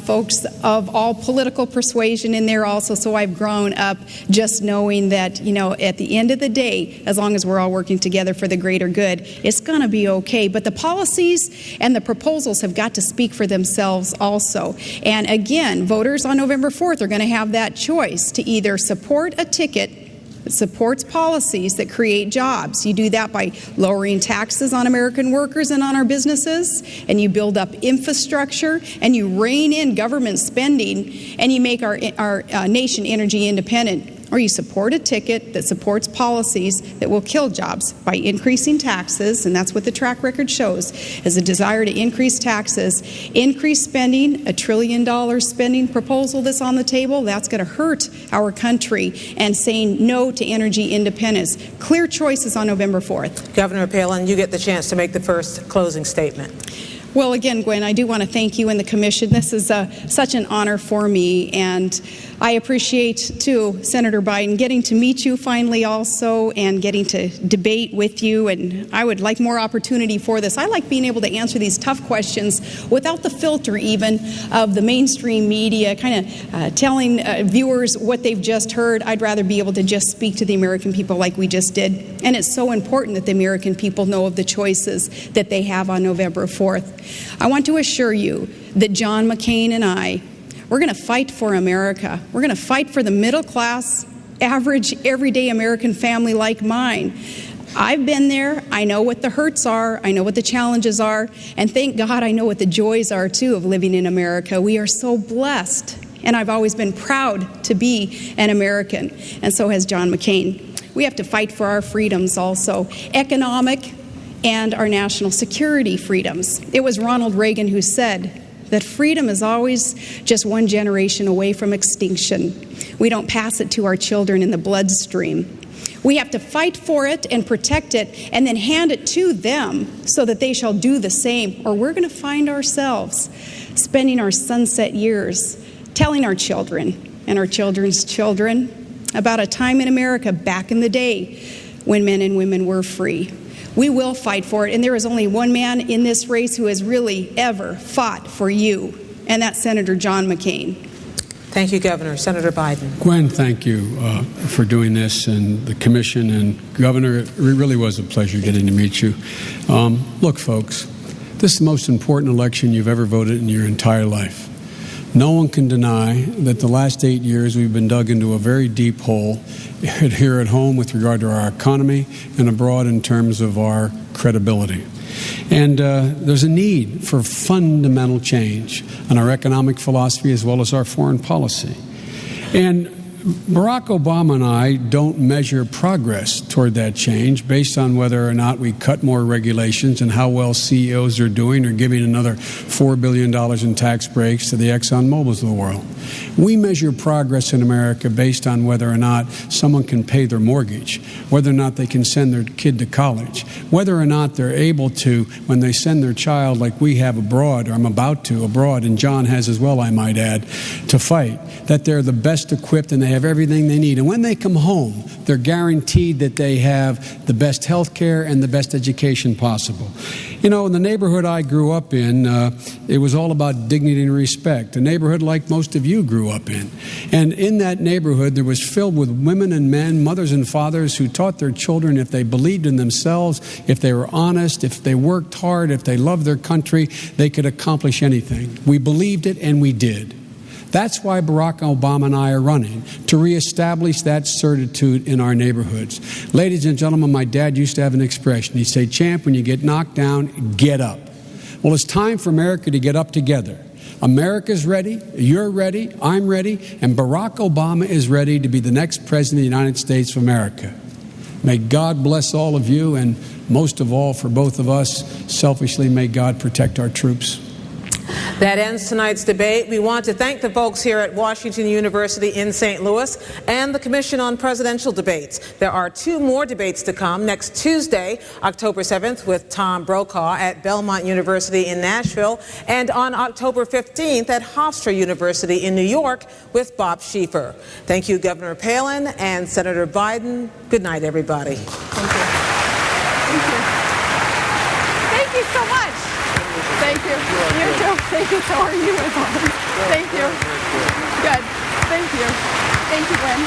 folks of all political persuasion in there also. So I've grown up just knowing that, at the end of the day, as long as we're all working together for the greater good, it's going to be okay. But the policies and the proposals have got to speak for themselves also. And again, voters on November 4th are going to have that choice to either support a ticket that supports policies that create jobs. You do that by lowering taxes on American workers and on our businesses, and you build up infrastructure, and you rein in government spending, and you make our nation energy independent. Or you support a ticket that supports policies that will kill jobs by increasing taxes, and that's what the track record shows, is a desire to increase taxes, increase spending, $1 trillion spending proposal that's on the table. That's going to hurt our country, and saying no to energy independence. Clear choices on November 4th. Governor Palin, you get the chance to make the first closing statement. Well, again, Gwen, I do want to thank you and the Commission. This is such an honor for me, and I appreciate, too, Senator Biden, getting to meet you finally also and getting to debate with you, and I would like more opportunity for this. I like being able to answer these tough questions without the filter even of the mainstream media kind of telling viewers what they've just heard. I'd rather be able to just speak to the American people like we just did, and it's so important that the American people know of the choices that they have on November 4th. I want to assure you that John McCain and I, we're going to fight for America. We're going to fight for the middle class, average, everyday American family like mine. I've been there. I know what the hurts are. I know what the challenges are. And thank God I know what the joys are, too, of living in America. We are so blessed. And I've always been proud to be an American. And so has John McCain. We have to fight for our freedoms also. Economic and our national security freedoms. It was Ronald Reagan who said that freedom is always just one generation away from extinction. We don't pass it to our children in the bloodstream. We have to fight for it and protect it and then hand it to them so that they shall do the same, or we're going to find ourselves spending our sunset years telling our children and our children's children about a time in America back in the day when men and women were free. We will fight for it, and there is only one man in this race who has really ever fought for you, and that's Senator John McCain. Thank you, Governor. Senator Biden. Gwen, thank you for doing this, and the Commission and Governor. It really was a pleasure getting to meet you. Look, folks, this is the most important election you've ever voted in your entire life. No one can deny that the last 8 years we've been dug into a very deep hole here at home with regard to our economy and abroad in terms of our credibility. And there's a need for fundamental change in our economic philosophy as well as our foreign policy. And Barack Obama and I don't measure progress toward that change based on whether or not we cut more regulations and how well CEOs are doing or giving another $4 billion in tax breaks to the Exxon Mobils of the world. We measure progress in America based on whether or not someone can pay their mortgage, whether or not they can send their kid to college, whether or not they're able to, when they send their child like we have abroad, or I'm about to abroad, and John has as well, I might add, to fight, that they're the best equipped and they have everything they need. And when they come home, they're guaranteed that they have the best health care and the best education possible. You know, in the neighborhood I grew up in, it was all about dignity and respect, a neighborhood like most of you grew up in. And in that neighborhood, there was filled with women and men, mothers and fathers who taught their children if they believed in themselves, if they were honest, if they worked hard, if they loved their country, they could accomplish anything. We believed it, and we did. That's why Barack Obama and I are running, to reestablish that certitude in our neighborhoods. Ladies and gentlemen, my dad used to have an expression. He'd say, "Champ, when you get knocked down, get up." Well, it's time for America to get up together. America's ready, you're ready, I'm ready, and Barack Obama is ready to be the next president of the United States of America. May God bless all of you, and most of all, for both of us, selfishly, may God protect our troops. That ends tonight's debate. We want to thank the folks here at Washington University in St. Louis and the Commission on Presidential Debates. There are 2 more debates to come next Tuesday, October 7th, with Tom Brokaw at Belmont University in Nashville, and on October 15th at Hofstra University in New York with Bob Schieffer. Thank you, Governor Palin and Senator Biden. Good night, everybody. Thank you. Thank you. Thank you so much. Thank you. You too. Thank you. So are you as always. Thank you. Good. Thank you. Thank you, Gwen.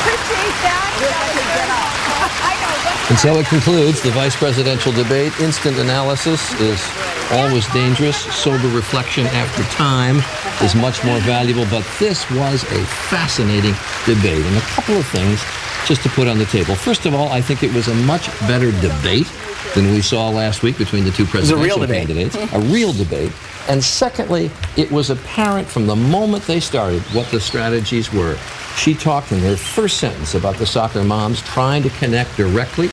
Appreciate that. I know. And so it concludes the vice presidential debate. Instant analysis is always dangerous. Sober reflection after time is much more valuable. But this was a fascinating debate. And a couple of things just to put on the table. First of all, I think it was a much better debate than we saw last week between the two presidential candidates. A real debate. And secondly, it was apparent from the moment they started what the strategies were. She talked in her first sentence about the soccer moms trying to connect directly